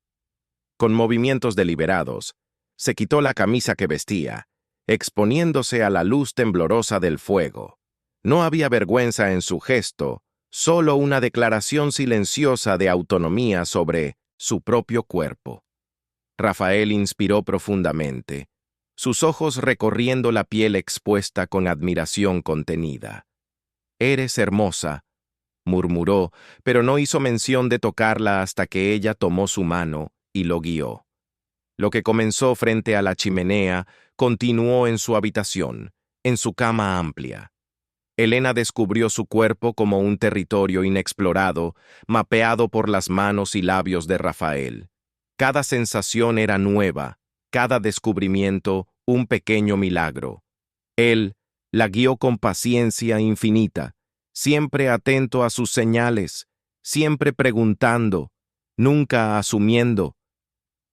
Con movimientos deliberados, se quitó la camisa que vestía, exponiéndose a la luz temblorosa del fuego. No había vergüenza en su gesto, solo una declaración silenciosa de autonomía sobre su propio cuerpo. Rafael inspiró profundamente, sus ojos recorriendo la piel expuesta con admiración contenida. «Eres hermosa», murmuró, pero no hizo mención de tocarla hasta que ella tomó su mano y lo guió. Lo que comenzó frente a la chimenea continuó en su habitación, en su cama amplia. Elena descubrió su cuerpo como un territorio inexplorado, mapeado por las manos y labios de Rafael. Cada sensación era nueva, cada descubrimiento un pequeño milagro. Él la guió con paciencia infinita, siempre atento a sus señales, siempre preguntando, nunca asumiendo.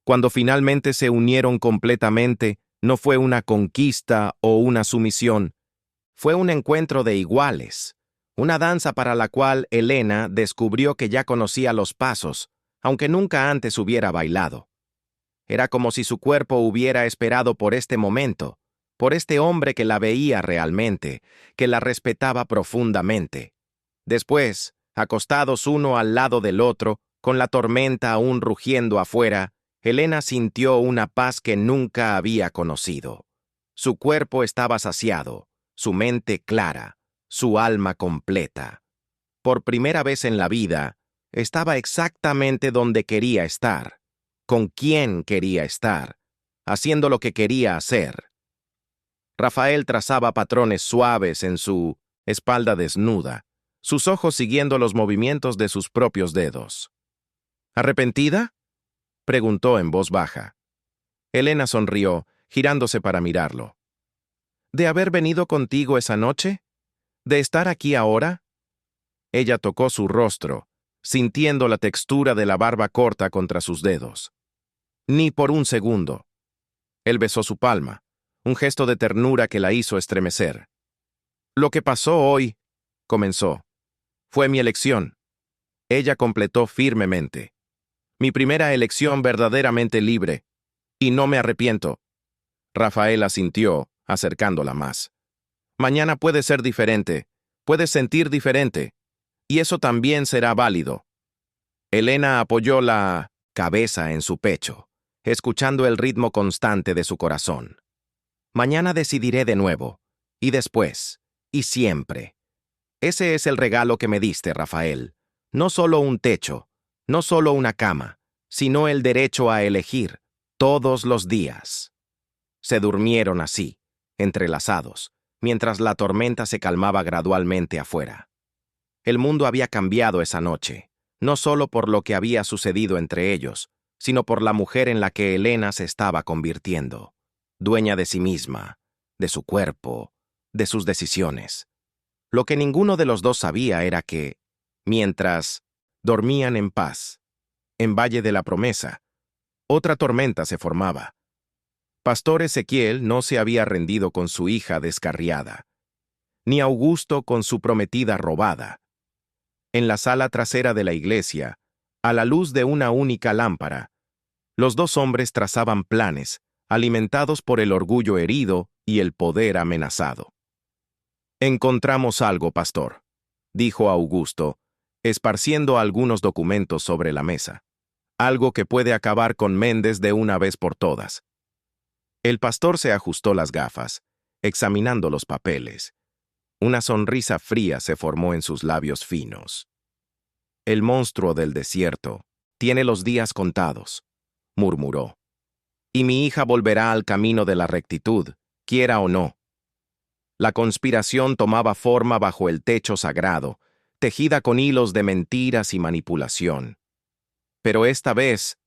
Cuando finalmente se unieron completamente, no fue una conquista o una sumisión. Fue un encuentro de iguales, una danza para la cual Elena descubrió que ya conocía los pasos, aunque nunca antes hubiera bailado. Era como si su cuerpo hubiera esperado por este momento, por este hombre que la veía realmente, que la respetaba profundamente. Después, acostados uno al lado del otro, con la tormenta aún rugiendo afuera, Elena sintió una paz que nunca había conocido. Su cuerpo estaba saciado, su mente clara, su alma completa. Por primera vez en la vida, estaba exactamente donde quería estar, con quién quería estar, haciendo lo que quería hacer. Rafael trazaba patrones suaves en su espalda desnuda, sus ojos siguiendo los movimientos de sus propios dedos. «¿Arrepentida?», preguntó en voz baja. Elena sonrió, girándose para mirarlo. «¿De haber venido contigo esa noche? ¿De estar aquí ahora?» Ella tocó su rostro, sintiendo la textura de la barba corta contra sus dedos. «Ni por un segundo». Él besó su palma, un gesto de ternura que la hizo estremecer. «Lo que pasó hoy», comenzó, «fue mi elección». Ella completó firmemente. «Mi primera elección verdaderamente libre. Y no me arrepiento». Rafael asintió, acercándola más. «Mañana puede ser diferente, puedes sentir diferente, y eso también será válido». Elena apoyó la cabeza en su pecho, escuchando el ritmo constante de su corazón. «Mañana decidiré de nuevo, y después, y siempre. Ese es el regalo que me diste, Rafael. No solo un techo, no solo una cama, sino el derecho a elegir, todos los días». Se durmieron así, entrelazados, mientras la tormenta se calmaba gradualmente afuera. El mundo había cambiado esa noche, no solo por lo que había sucedido entre ellos, sino por la mujer en la que Elena se estaba convirtiendo, dueña de sí misma, de su cuerpo, de sus decisiones. Lo que ninguno de los dos sabía era que, mientras dormían en paz, en Valle de la Promesa, otra tormenta se formaba. Pastor Ezequiel no se había rendido con su hija descarriada, ni Augusto con su prometida robada. En la sala trasera de la iglesia, a la luz de una única lámpara, los dos hombres trazaban planes, alimentados por el orgullo herido y el poder amenazado. «Encontramos algo, pastor», dijo Augusto, esparciendo algunos documentos sobre la mesa. «Algo que puede acabar con Méndez de una vez por todas». El pastor se ajustó las gafas, examinando los papeles. Una sonrisa fría se formó en sus labios finos. «El monstruo del desierto tiene los días contados», murmuró. y mi hija volverá al camino de la rectitud, quiera o no. La conspiración tomaba forma bajo el techo sagrado, tejida con hilos de mentiras y manipulación. Pero esta vez,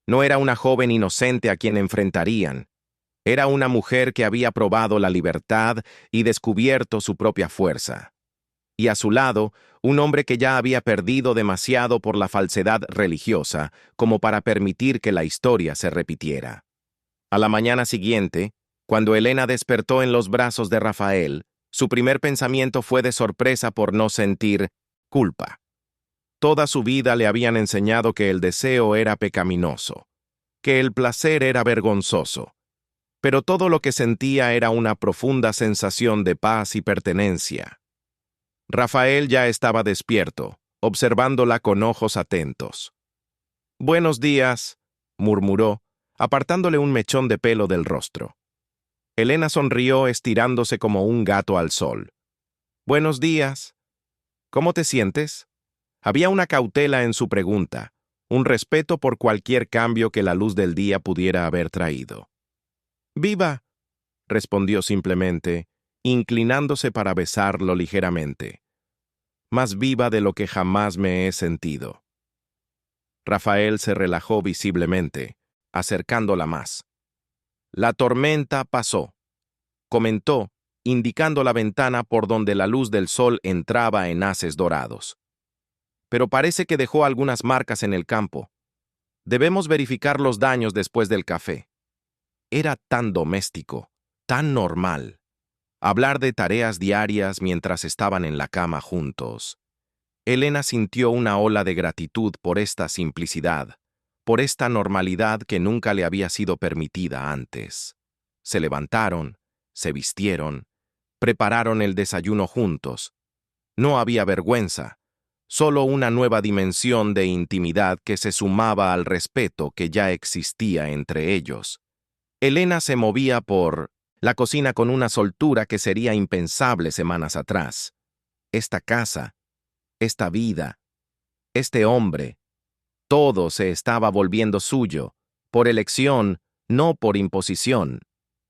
no era una joven inocente a quien enfrentarían. Era una mujer que había probado la libertad y descubierto su propia fuerza. Y a su lado, un hombre que ya había perdido demasiado por la falsedad religiosa como para permitir que la historia se repitiera. A la mañana siguiente, cuando Elena despertó en los brazos de Rafael, su primer pensamiento fue de sorpresa por no sentir culpa. Toda su vida le habían enseñado que el deseo era pecaminoso, que el placer era vergonzoso, pero todo lo que sentía era una profunda sensación de paz y pertenencia. Rafael ya estaba despierto, observándola con ojos atentos. «Buenos días», murmuró, apartándole un mechón de pelo del rostro. Elena sonrió estirándose como un gato al sol. «Buenos días. ¿Cómo te sientes?» Había una cautela en su pregunta, un respeto por cualquier cambio que la luz del día pudiera haber traído. «Viva», respondió simplemente, inclinándose para besarlo ligeramente. «Más viva de lo que jamás me he sentido». Rafael se relajó visiblemente, acercándola más. «La tormenta pasó», comentó, indicando la ventana por donde la luz del sol entraba en haces dorados. «Pero parece que dejó algunas marcas en el campo. Debemos verificar los daños después del café». Era tan doméstico, tan normal. Hablar de tareas diarias mientras estaban en la cama juntos. Elena sintió una ola de gratitud por esta simplicidad, por esta normalidad que nunca le había sido permitida antes. Se levantaron, se vistieron, prepararon el desayuno juntos. No había vergüenza, solo una nueva dimensión de intimidad que se sumaba al respeto que ya existía entre ellos. Elena se movía por la cocina con una soltura que sería impensable semanas atrás. Esta casa, esta vida, este hombre, todo se estaba volviendo suyo, por elección, no por imposición.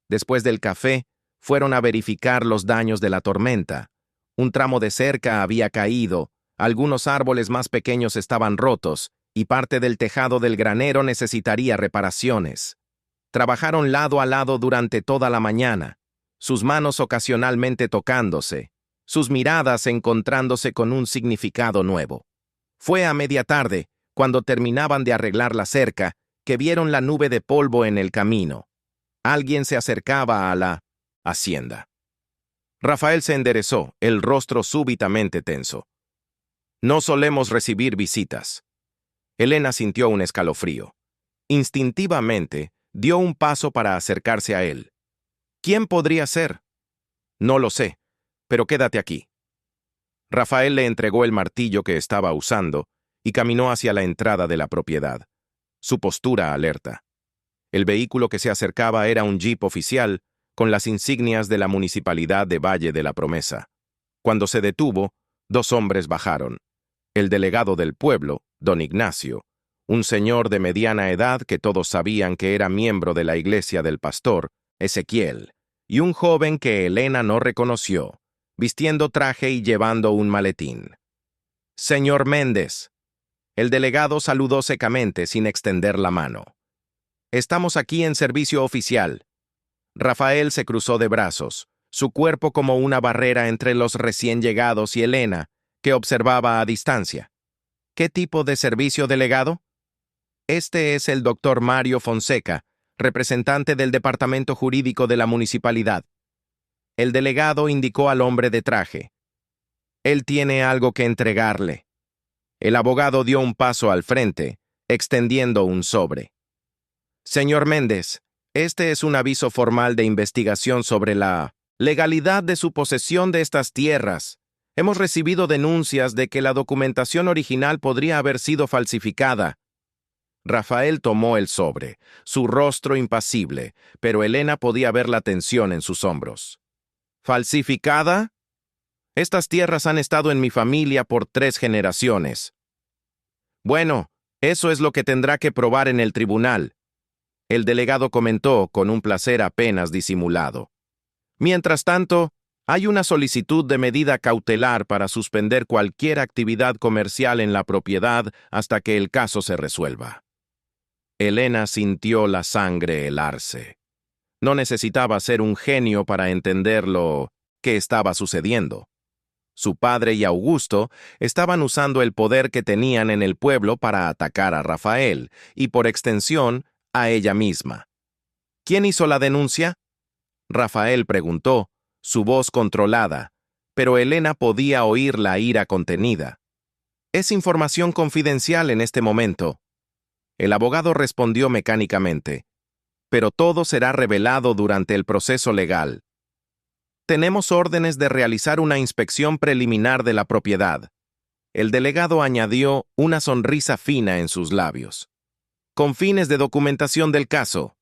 Después del café, fueron a verificar los daños de la tormenta. Un tramo de cerca había caído, algunos árboles más pequeños estaban rotos, y parte del tejado del granero necesitaría reparaciones. Trabajaron lado a lado durante toda la mañana, sus manos ocasionalmente tocándose, sus miradas encontrándose con un significado nuevo. Fue a media tarde, cuando terminaban de arreglar la cerca, que vieron la nube de polvo en el camino. Alguien se acercaba a la hacienda. Rafael se enderezó, el rostro súbitamente tenso. «No solemos recibir visitas». Elena sintió un escalofrío. Instintivamente, dio un paso para acercarse a él. «¿Quién podría ser?» «No lo sé, pero quédate aquí». Rafael le entregó el martillo que estaba usando y caminó hacia la entrada de la propiedad, su postura alerta. El vehículo que se acercaba era un jeep oficial con las insignias de la Municipalidad de Valle de la Promesa. Cuando se detuvo, dos hombres bajaron. El delegado del pueblo, don Ignacio, un señor de mediana edad que todos sabían que era miembro de la iglesia del pastor, Ezequiel, y un joven que Elena no reconoció, vistiendo traje y llevando un maletín. «Señor Méndez». El delegado saludó secamente sin extender la mano. «Estamos aquí en servicio oficial». Rafael se cruzó de brazos, su cuerpo como una barrera entre los recién llegados y Elena, que observaba a distancia. «¿Qué tipo de servicio, delegado?» «Este es el doctor Mario Fonseca, representante del Departamento Jurídico de la Municipalidad». El delegado indicó al hombre de traje. «Él tiene algo que entregarle». El abogado dio un paso al frente, extendiendo un sobre. «Señor Méndez, este es un aviso formal de investigación sobre la legalidad de su posesión de estas tierras. Hemos recibido denuncias de que la documentación original podría haber sido falsificada». Rafael tomó el sobre, su rostro impasible, pero Elena podía ver la tensión en sus hombros. «¿Falsificada? Estas tierras han estado en mi familia por 3 generaciones». «Bueno, eso es lo que tendrá que probar en el tribunal». el delegado comentó con un placer apenas disimulado. Mientras tanto, hay una solicitud de medida cautelar para suspender cualquier actividad comercial en la propiedad hasta que el caso se resuelva. Elena sintió la sangre helarse. No necesitaba ser un genio para entender lo que estaba sucediendo. Su padre y Augusto estaban usando el poder que tenían en el pueblo para atacar a Rafael y, por extensión, a ella misma. ¿Quién hizo la denuncia? Rafael preguntó, su voz controlada, pero Elena podía oír la ira contenida. Es información confidencial en este momento. El abogado respondió mecánicamente, pero todo será revelado durante el proceso legal. Tenemos órdenes de realizar una inspección preliminar de la propiedad. El delegado añadió una sonrisa fina en sus labios. Con fines de documentación del caso.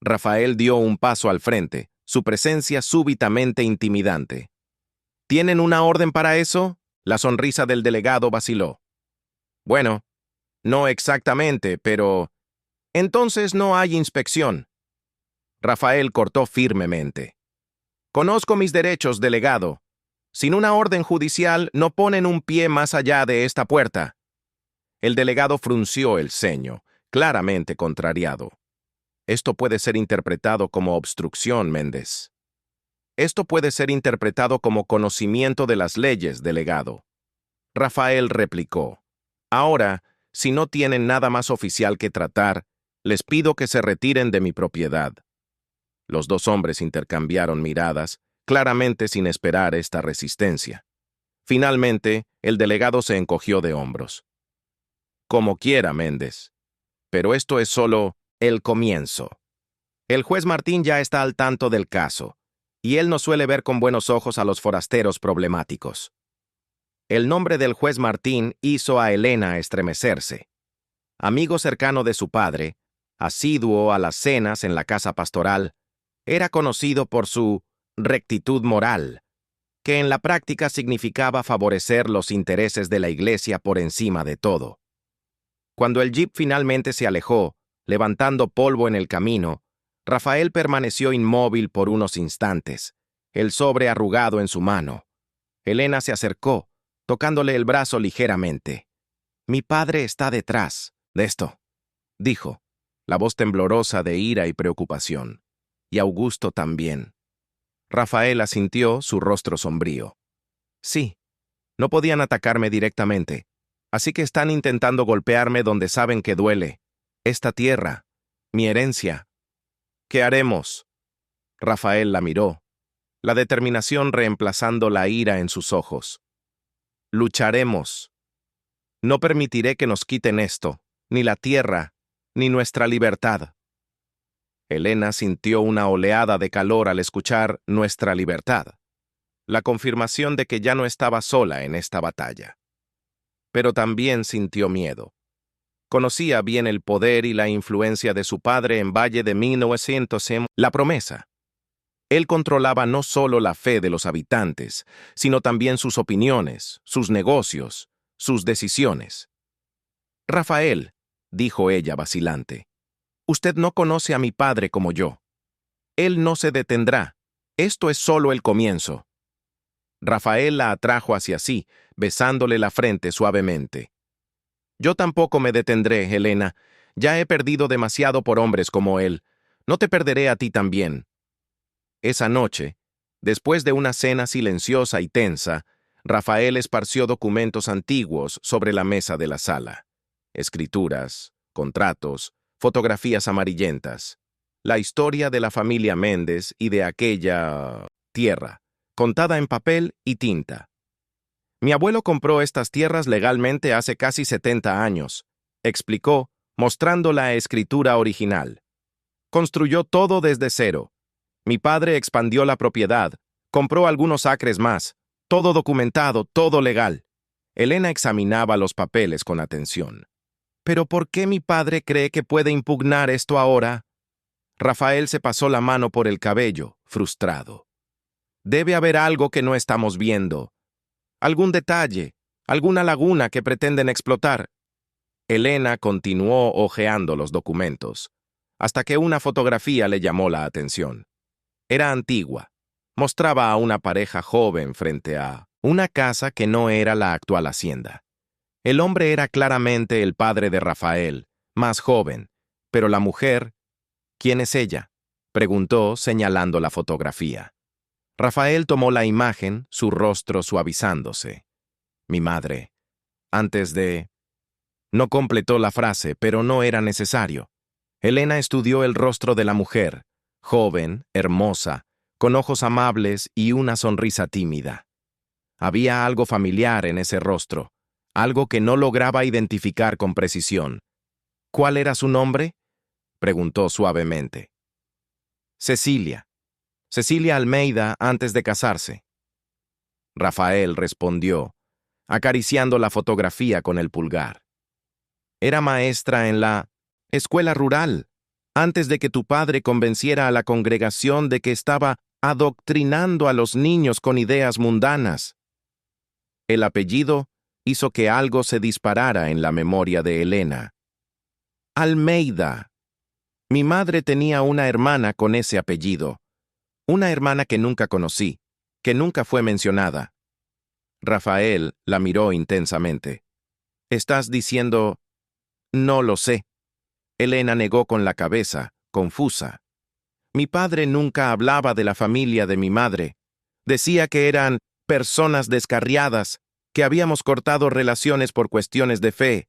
Rafael dio un paso al frente, su presencia súbitamente intimidante. ¿Tienen una orden para eso? La sonrisa del delegado vaciló. Bueno, no exactamente, pero... Entonces no hay inspección. Rafael cortó firmemente. Conozco mis derechos, delegado. Sin una orden judicial no ponen un pie más allá de esta puerta. El delegado frunció el ceño, claramente contrariado. Esto puede ser interpretado como obstrucción, Méndez. Esto puede ser interpretado como conocimiento de las leyes, delegado. Rafael replicó. Ahora, si no tienen nada más oficial que tratar, les pido que se retiren de mi propiedad. Los dos hombres intercambiaron miradas, claramente sin esperar esta resistencia. Finalmente, el delegado se encogió de hombros. Como quiera, Méndez. Pero esto es solo el comienzo. El juez Martín ya está al tanto del caso, y él no suele ver con buenos ojos a los forasteros problemáticos. El nombre del juez Martín hizo a Elena estremecerse. Amigo cercano de su padre, asiduo a las cenas en la casa pastoral, era conocido por su rectitud moral, que en la práctica significaba favorecer los intereses de la iglesia por encima de todo. Cuando el jeep finalmente se alejó, levantando polvo en el camino, Rafael permaneció inmóvil por unos instantes, el sobre arrugado en su mano. Elena se acercó, tocándole el brazo ligeramente. «Mi padre está detrás de esto», dijo, la voz temblorosa de ira y preocupación. «Y Augusto también». Rafael asintió, su rostro sombrío. «Sí, no podían atacarme directamente, así que están intentando golpearme donde saben que duele. Esta tierra, mi herencia. ¿Qué haremos?» Rafael la miró, la determinación reemplazando la ira en sus ojos. «Lucharemos. No permitiré que nos quiten esto, ni la tierra, ni nuestra libertad». Elena sintió una oleada de calor al escuchar «nuestra libertad», la confirmación de que ya no estaba sola en esta batalla. Pero también sintió miedo. Conocía bien el poder y la influencia de su padre en Valle de 1900 en La Promesa. Él controlaba no solo la fe de los habitantes, sino también sus opiniones, sus negocios, sus decisiones. «Rafael», dijo ella vacilante, «usted no conoce a mi padre como yo. Él no se detendrá. Esto es solo el comienzo». Rafael la atrajo hacia sí, besándole la frente suavemente. «Yo tampoco me detendré, Elena. Ya he perdido demasiado por hombres como él. No te perderé a ti también». Esa noche, después de una cena silenciosa y tensa, Rafael esparció documentos antiguos sobre la mesa de la sala. Escrituras, contratos, fotografías amarillentas. La historia de la familia Méndez y de aquella tierra, contada en papel y tinta. «Mi abuelo compró estas tierras legalmente hace casi 70 años», explicó, mostrando la escritura original. «Construyó todo desde cero. Mi padre expandió la propiedad, compró algunos acres más, todo documentado, todo legal». Elena examinaba los papeles con atención. «¿Pero por qué mi padre cree que puede impugnar esto ahora?» Rafael se pasó la mano por el cabello, frustrado. «Debe haber algo que no estamos viendo. Algún detalle, alguna laguna que pretenden explotar». Elena continuó hojeando los documentos. hasta que una fotografía le llamó la atención. Era antigua. Mostraba a una pareja joven frente a una casa que no era la actual hacienda. El hombre era claramente el padre de Rafael, más joven, pero la mujer, ¿quién es ella?, preguntó señalando la fotografía. Rafael tomó la imagen, su rostro suavizándose. Mi madre. Antes de... No completó la frase, pero no era necesario. Elena estudió el rostro de la mujer, joven, hermosa, con ojos amables y una sonrisa tímida. Había algo familiar en ese rostro, algo que no lograba identificar con precisión. ¿Cuál era su nombre?, preguntó suavemente. Cecilia. Cecilia Almeida antes de casarse. Rafael respondió, acariciando la fotografía con el pulgar. Era maestra en la escuela rural, antes de que tu padre convenciera a la congregación de que estaba adoctrinando a los niños con ideas mundanas. El apellido hizo que algo se disparara en la memoria de Elena. Almeida. Mi madre tenía una hermana con ese apellido. Una hermana que nunca conocí, que nunca fue mencionada. Rafael la miró intensamente. ¿Estás diciendo...? No lo sé. Elena negó con la cabeza, confusa. Mi padre nunca hablaba de la familia de mi madre. Decía que eran personas descarriadas, que habíamos cortado relaciones por cuestiones de fe.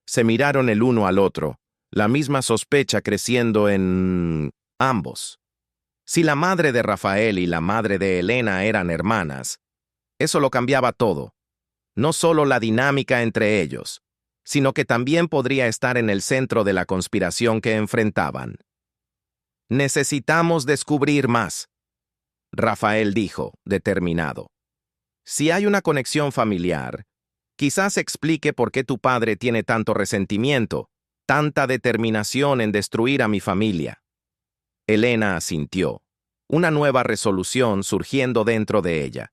Se miraron el uno al otro, la misma sospecha creciendo en ambos. Si la madre de Rafael y la madre de Elena eran hermanas, eso lo cambiaba todo. No solo la dinámica entre ellos, sino que también podría estar en el centro de la conspiración que enfrentaban. Necesitamos descubrir más, Rafael dijo, determinado. Si hay una conexión familiar, quizás explique por qué tu padre tiene tanto resentimiento, tanta determinación en destruir a mi familia. Elena asintió, una nueva resolución surgiendo dentro de ella.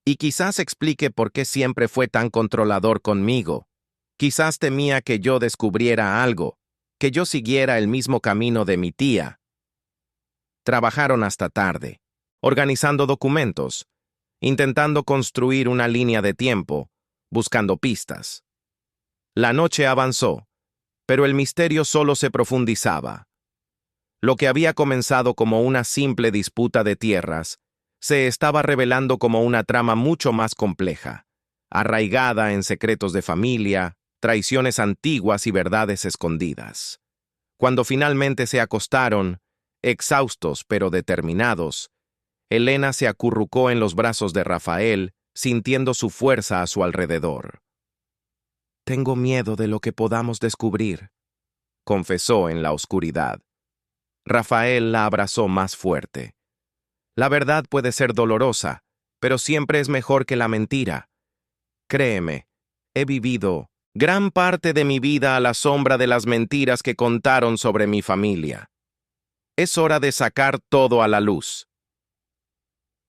Y quizás explique por qué siempre fue tan controlador conmigo. Quizás temía que yo descubriera algo, que yo siguiera el mismo camino de mi tía. Trabajaron hasta tarde, organizando documentos, intentando construir una línea de tiempo, buscando pistas. La noche avanzó, pero el misterio solo se profundizaba. Lo que había comenzado como una simple disputa de tierras, se estaba revelando como una trama mucho más compleja, arraigada en secretos de familia, traiciones antiguas y verdades escondidas. Cuando finalmente se acostaron, exhaustos pero determinados, Elena se acurrucó en los brazos de Rafael, sintiendo su fuerza a su alrededor. Tengo miedo de lo que podamos descubrir, confesó en la oscuridad. Rafael la abrazó más fuerte. La verdad puede ser dolorosa, pero siempre es mejor que la mentira. Créeme, he vivido gran parte de mi vida a la sombra de las mentiras que contaron sobre mi familia. Es hora de sacar todo a la luz.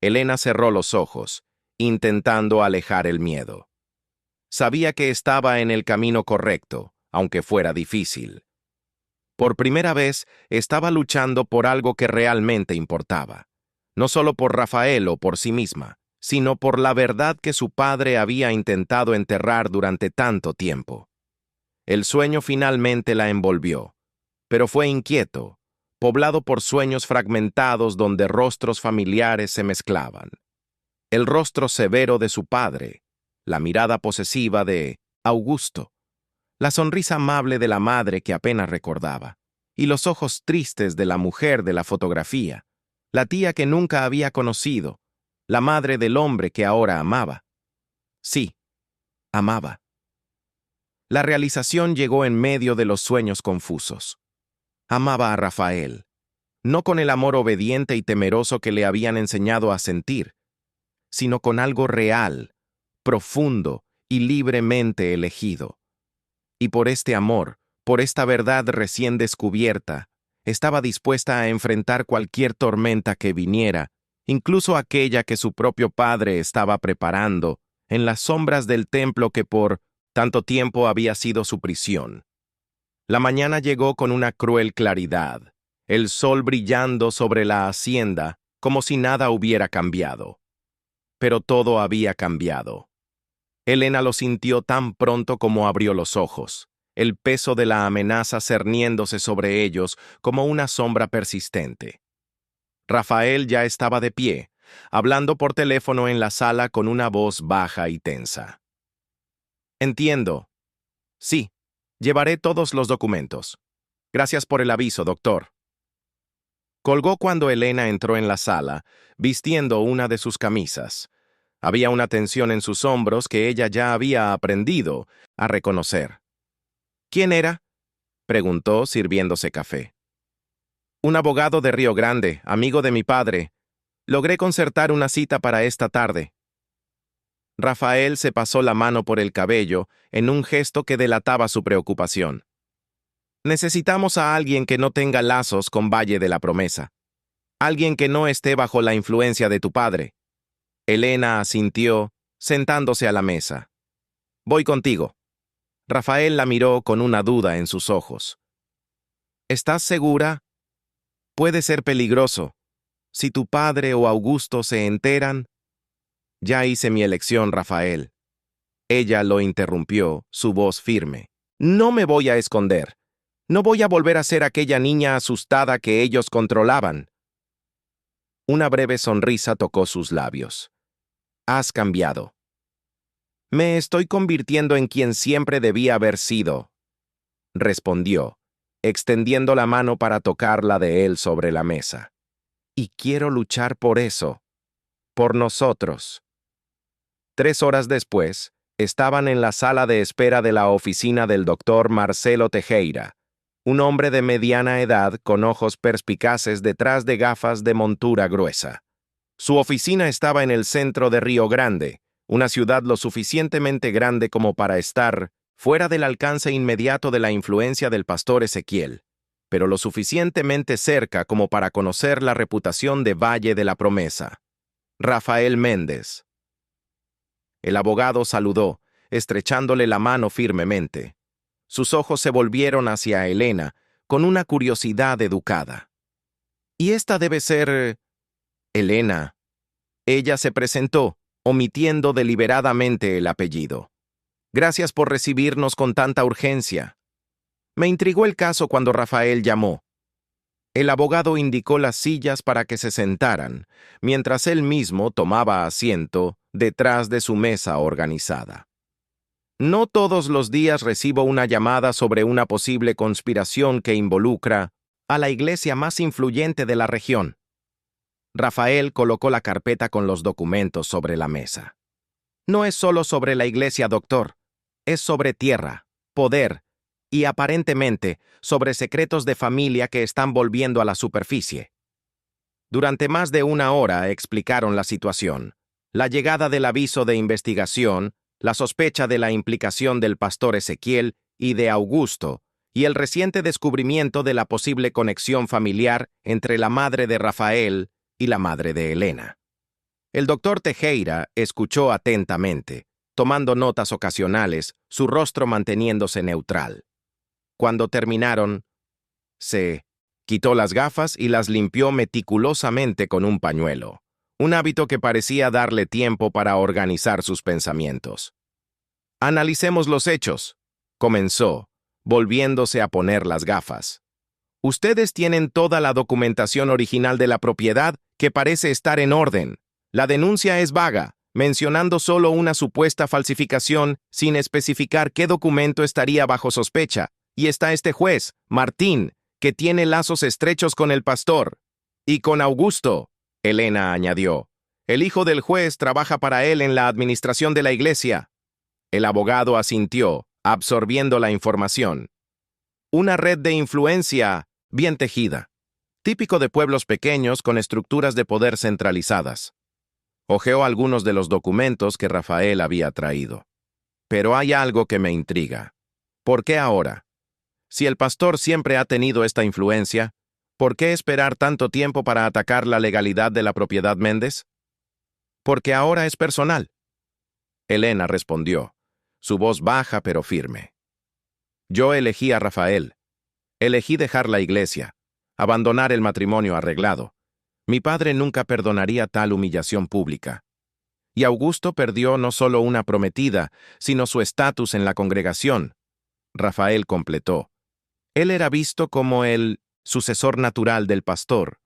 Elena cerró los ojos, intentando alejar el miedo. Sabía que estaba en el camino correcto, aunque fuera difícil. Por primera vez, estaba luchando por algo que realmente importaba. No solo por Rafael o por sí misma, sino por la verdad que su padre había intentado enterrar durante tanto tiempo. El sueño finalmente la envolvió, pero fue inquieto, poblado por sueños fragmentados donde rostros familiares se mezclaban. El rostro severo de su padre, la mirada posesiva de Augusto, la sonrisa amable de la madre que apenas recordaba, y los ojos tristes de la mujer de la fotografía, la tía que nunca había conocido, la madre del hombre que ahora amaba. Sí, amaba. La realización llegó en medio de los sueños confusos. Amaba a Rafael, no con el amor obediente y temeroso que le habían enseñado a sentir, sino con algo real, profundo y libremente elegido. Y por este amor, por esta verdad recién descubierta, estaba dispuesta a enfrentar cualquier tormenta que viniera, incluso aquella que su propio padre estaba preparando en las sombras del templo que por tanto tiempo había sido su prisión. La mañana llegó con una cruel claridad, el sol brillando sobre la hacienda como si nada hubiera cambiado. Pero todo había cambiado. Elena lo sintió tan pronto como abrió los ojos, el peso de la amenaza cerniéndose sobre ellos como una sombra persistente. Rafael ya estaba de pie, hablando por teléfono en la sala con una voz baja y tensa. Entiendo. Sí, llevaré todos los documentos. Gracias por el aviso, doctor. Colgó cuando Elena entró en la sala, vistiendo una de sus camisas. Había una tensión en sus hombros que ella ya había aprendido a reconocer. ¿Quién era?, preguntó, sirviéndose café. Un abogado de Río Grande, amigo de mi padre. Logré concertar una cita para esta tarde. Rafael se pasó la mano por el cabello en un gesto que delataba su preocupación. Necesitamos a alguien que no tenga lazos con Valle de la Promesa. Alguien que no esté bajo la influencia de tu padre. Elena asintió, sentándose a la mesa. Voy contigo. Rafael la miró con una duda en sus ojos. ¿Estás segura? Puede ser peligroso. Si tu padre o Augusto se enteran... Ya hice mi elección, Rafael. Ella lo interrumpió, su voz firme. No me voy a esconder. No voy a volver a ser aquella niña asustada que ellos controlaban. Una breve sonrisa tocó sus labios. Has cambiado. Me estoy convirtiendo en quien siempre debía haber sido, respondió, extendiendo la mano para tocar la de él sobre la mesa. Y quiero luchar por eso, por nosotros. 3 horas después, estaban en la sala de espera de la oficina del doctor Marcelo Tejera, un hombre de mediana edad con ojos perspicaces detrás de gafas de montura gruesa. Su oficina estaba en el centro de Río Grande, una ciudad lo suficientemente grande como para estar fuera del alcance inmediato de la influencia del pastor Ezequiel, pero lo suficientemente cerca como para conocer la reputación de Valle de la Promesa. Rafael Méndez. El abogado saludó, estrechándole la mano firmemente. Sus ojos se volvieron hacia Elena, con una curiosidad educada. «¿Y esta debe ser...?» Elena. Ella se presentó, omitiendo deliberadamente el apellido. «Gracias por recibirnos con tanta urgencia. Me intrigó el caso cuando Rafael llamó». El abogado indicó las sillas para que se sentaran, mientras él mismo tomaba asiento detrás de su mesa organizada. No todos los días recibo una llamada sobre una posible conspiración que involucra a la iglesia más influyente de la región. Rafael colocó la carpeta con los documentos sobre la mesa. No es solo sobre la iglesia, doctor. Es sobre tierra, poder y, aparentemente, sobre secretos de familia que están volviendo a la superficie. Durante más de 1 hora explicaron la situación, la llegada del aviso de investigación, la sospecha de la implicación del pastor Ezequiel y de Augusto, y el reciente descubrimiento de la posible conexión familiar entre la madre de Rafael y la madre de Elena. El doctor Tejera escuchó atentamente, tomando notas ocasionales, su rostro manteniéndose neutral. Cuando terminaron, se quitó las gafas y las limpió meticulosamente con un pañuelo, un hábito que parecía darle tiempo para organizar sus pensamientos. «Analicemos los hechos», comenzó, volviéndose a poner las gafas. «Ustedes tienen toda la documentación original de la propiedad que parece estar en orden. La denuncia es vaga, mencionando solo una supuesta falsificación sin especificar qué documento estaría bajo sospecha. Y está este juez, Martín, que tiene lazos estrechos con el pastor. Y con Augusto», Elena añadió. «El hijo del juez trabaja para él en la administración de la iglesia». El abogado asintió, absorbiendo la información. «Una red de influencia bien tejida, típico de pueblos pequeños con estructuras de poder centralizadas». Hojeó algunos de los documentos que Rafael había traído. «Pero hay algo que me intriga. ¿Por qué ahora? Si el pastor siempre ha tenido esta influencia, ¿por qué esperar tanto tiempo para atacar la legalidad de la propiedad Méndez? Porque ahora es personal». Elena respondió, su voz baja pero firme. «Yo elegí a Rafael. Elegí dejar la iglesia, abandonar el matrimonio arreglado. Mi padre nunca perdonaría tal humillación pública. Y Augusto perdió no solo una prometida, sino su estatus en la congregación. Rafael completó. Él era visto como el sucesor natural del pastor,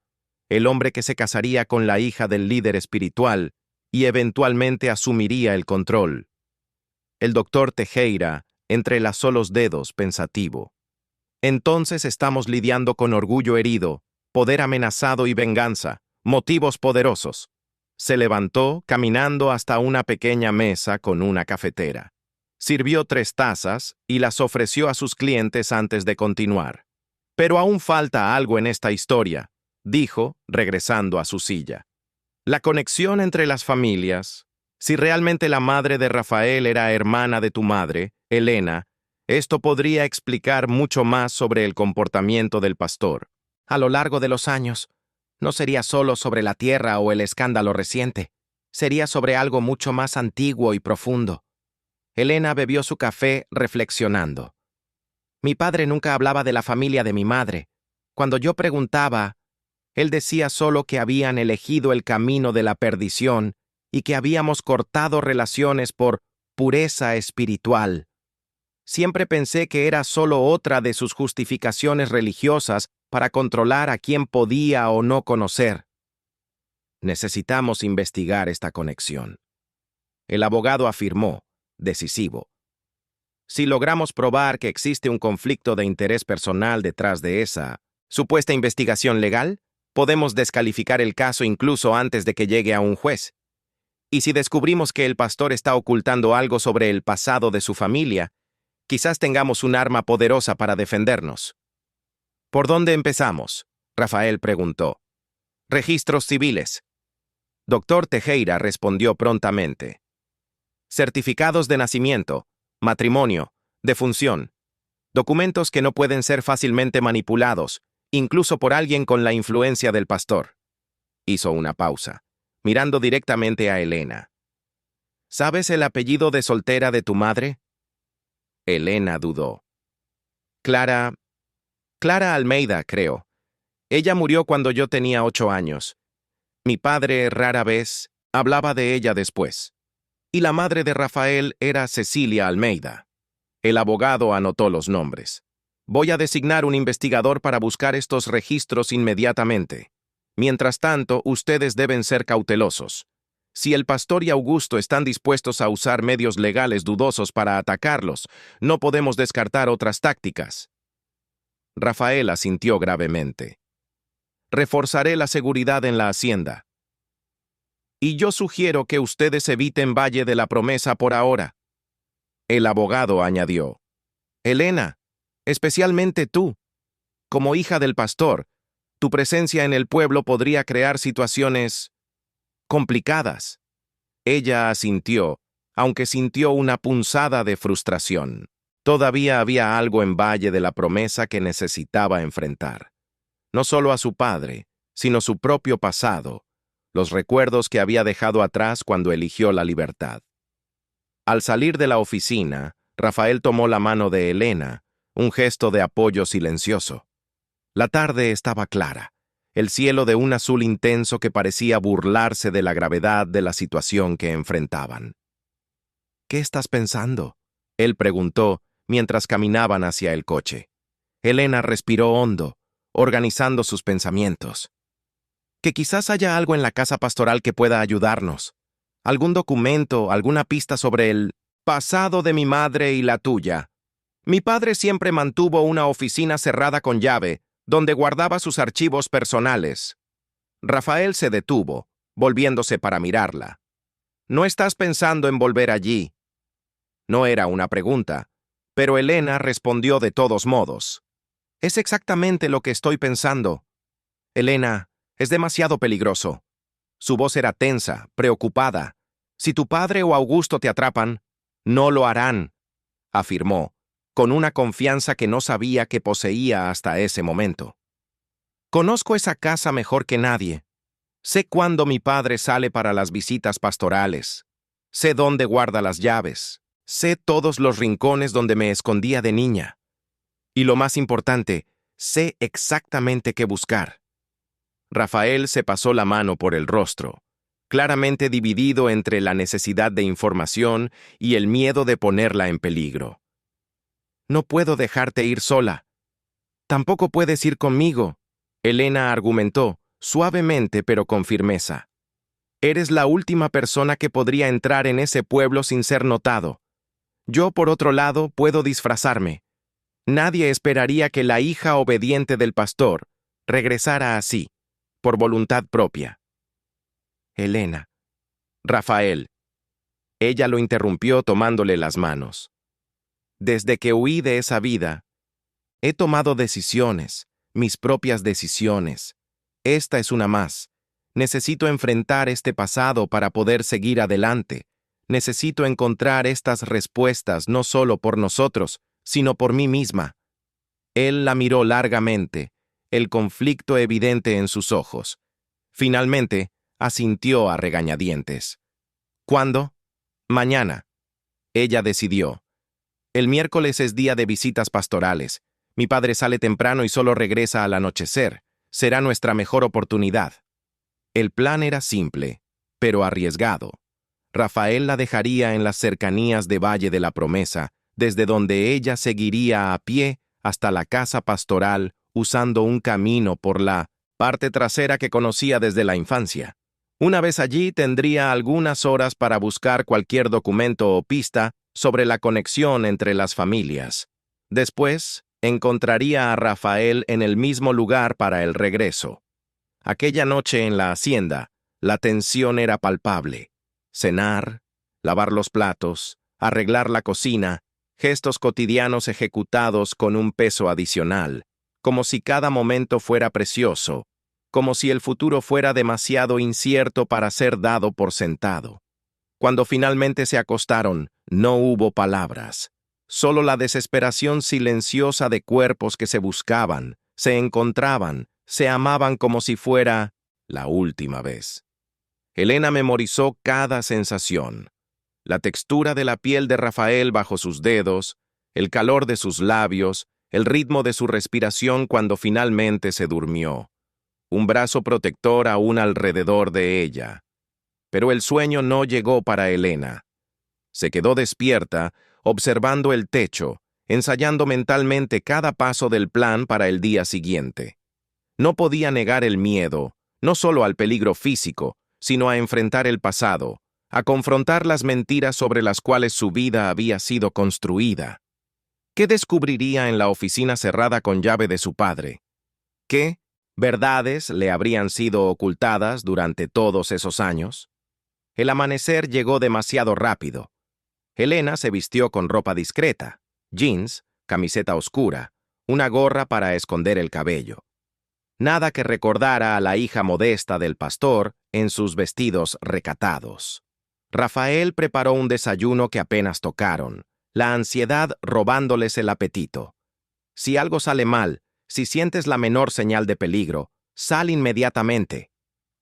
el hombre que se casaría con la hija del líder espiritual y eventualmente asumiría el control. El doctor Teixeira entrelazó los dedos, pensativo. Entonces estamos lidiando con orgullo herido, poder amenazado y venganza, motivos poderosos. Se levantó, caminando hasta una pequeña mesa con una cafetera. Sirvió 3 tazas y las ofreció a sus clientes antes de continuar. Pero aún falta algo en esta historia, dijo, regresando a su silla. La conexión entre las familias. Si realmente la madre de Rafael era hermana de tu madre, Elena, esto podría explicar mucho más sobre el comportamiento del pastor. A lo largo de los años, no sería solo sobre la tierra o el escándalo reciente, sería sobre algo mucho más antiguo y profundo. Elena bebió su café reflexionando. Mi padre nunca hablaba de la familia de mi madre. Cuando yo preguntaba, él decía solo que habían elegido el camino de la perdición y que habíamos cortado relaciones por pureza espiritual. Siempre pensé que era solo otra de sus justificaciones religiosas para controlar a quien podía o no conocer. Necesitamos investigar esta conexión. El abogado afirmó, decisivo. Si logramos probar que existe un conflicto de interés personal detrás de esa supuesta investigación legal, podemos descalificar el caso incluso antes de que llegue a un juez. Y si descubrimos que el pastor está ocultando algo sobre el pasado de su familia, quizás tengamos un arma poderosa para defendernos. ¿Por dónde empezamos?, Rafael preguntó. Registros civiles. Doctor Teixeira respondió prontamente. Certificados de nacimiento, matrimonio, defunción. Documentos que no pueden ser fácilmente manipulados, incluso por alguien con la influencia del pastor. Hizo una pausa, mirando directamente a Elena. ¿Sabes el apellido de soltera de tu madre? Elena dudó. Clara Almeida, creo. Ella murió cuando yo tenía 8 años. Mi padre rara vez hablaba de ella después. Y la madre de Rafael era Cecilia Almeida. El abogado anotó los nombres. Voy a designar un investigador para buscar estos registros inmediatamente. Mientras tanto, ustedes deben ser cautelosos. Si el pastor y Augusto están dispuestos a usar medios legales dudosos para atacarlos, no podemos descartar otras tácticas. Rafael asintió gravemente. Reforzaré la seguridad en la hacienda. Y yo sugiero que ustedes eviten Valle de la Promesa por ahora. El abogado añadió. Elena, especialmente tú. Como hija del pastor, tu presencia en el pueblo podría crear situaciones complicadas. Ella asintió, aunque sintió una punzada de frustración. Todavía había algo en Valle de la Promesa que necesitaba enfrentar. No solo a su padre, sino su propio pasado, los recuerdos que había dejado atrás cuando eligió la libertad. Al salir de la oficina, Rafael tomó la mano de Elena, un gesto de apoyo silencioso. La tarde estaba clara, el cielo de un azul intenso que parecía burlarse de la gravedad de la situación que enfrentaban. ¿Qué estás pensando?, él preguntó mientras caminaban hacia el coche. Elena respiró hondo, organizando sus pensamientos. Que quizás haya algo en la casa pastoral que pueda ayudarnos. Algún documento, alguna pista sobre el pasado de mi madre y la tuya. Mi padre siempre mantuvo una oficina cerrada con llave, donde guardaba sus archivos personales. Rafael se detuvo, volviéndose para mirarla. ¿No estás pensando en volver allí? No era una pregunta, pero Elena respondió de todos modos. Es exactamente lo que estoy pensando. Elena, es demasiado peligroso. Su voz era tensa, preocupada. Si tu padre o Augusto te atrapan, no lo harán, afirmó, con una confianza que no sabía que poseía hasta ese momento. Conozco esa casa mejor que nadie. Sé cuándo mi padre sale para las visitas pastorales. Sé dónde guarda las llaves. Sé todos los rincones donde me escondía de niña. Y lo más importante, Sé exactamente qué buscar. Rafael se pasó la mano por el rostro, claramente dividido entre la necesidad de información y el miedo de ponerla en peligro. No puedo dejarte ir sola. Tampoco puedes ir conmigo, Elena argumentó, suavemente pero con firmeza. Eres la última persona que podría entrar en ese pueblo sin ser notado. Yo, por otro lado, puedo disfrazarme. Nadie esperaría que la hija obediente del pastor regresara así, por voluntad propia. Elena. Rafael. Ella lo interrumpió tomándole las manos. Desde que huí de esa vida, he tomado decisiones, mis propias decisiones. Esta es una más. Necesito enfrentar este pasado para poder seguir adelante. Necesito encontrar estas respuestas no solo por nosotros, sino por mí misma. Él la miró largamente, el conflicto evidente en sus ojos. Finalmente, asintió a regañadientes. ¿Cuándo? Mañana. Ella decidió. El miércoles es día de visitas pastorales. Mi padre sale temprano y solo regresa al anochecer. Será nuestra mejor oportunidad. El plan era simple, pero arriesgado. Rafael la dejaría en las cercanías de Valle de la Promesa, desde donde ella seguiría a pie hasta la casa pastoral usando un camino por la parte trasera que conocía desde la infancia. Una vez allí tendría algunas horas para buscar cualquier documento o pista sobre la conexión entre las familias. Después, encontraría a Rafael en el mismo lugar para el regreso. Aquella noche en la hacienda, la tensión era palpable. Cenar, lavar los platos, arreglar la cocina, gestos cotidianos ejecutados con un peso adicional, como si cada momento fuera precioso, como si el futuro fuera demasiado incierto para ser dado por sentado. Cuando finalmente se acostaron, no hubo palabras, solo la desesperación silenciosa de cuerpos que se buscaban, se encontraban, se amaban como si fuera la última vez. Elena memorizó cada sensación. La textura de la piel de Rafael bajo sus dedos, el calor de sus labios, el ritmo de su respiración cuando finalmente se durmió. Un brazo protector aún alrededor de ella. Pero el sueño no llegó para Elena. Se quedó despierta, observando el techo, ensayando mentalmente cada paso del plan para el día siguiente. No podía negar el miedo, no solo al peligro físico, sino a enfrentar el pasado, a confrontar las mentiras sobre las cuales su vida había sido construida. ¿Qué descubriría en la oficina cerrada con llave de su padre? ¿Qué verdades le habrían sido ocultadas durante todos esos años? El amanecer llegó demasiado rápido. Elena se vistió con ropa discreta, jeans, camiseta oscura, una gorra para esconder el cabello. Nada que recordara a la hija modesta del pastor en sus vestidos recatados. Rafael preparó un desayuno que apenas tocaron, la ansiedad robándoles el apetito. Si algo sale mal, si sientes la menor señal de peligro, sal inmediatamente,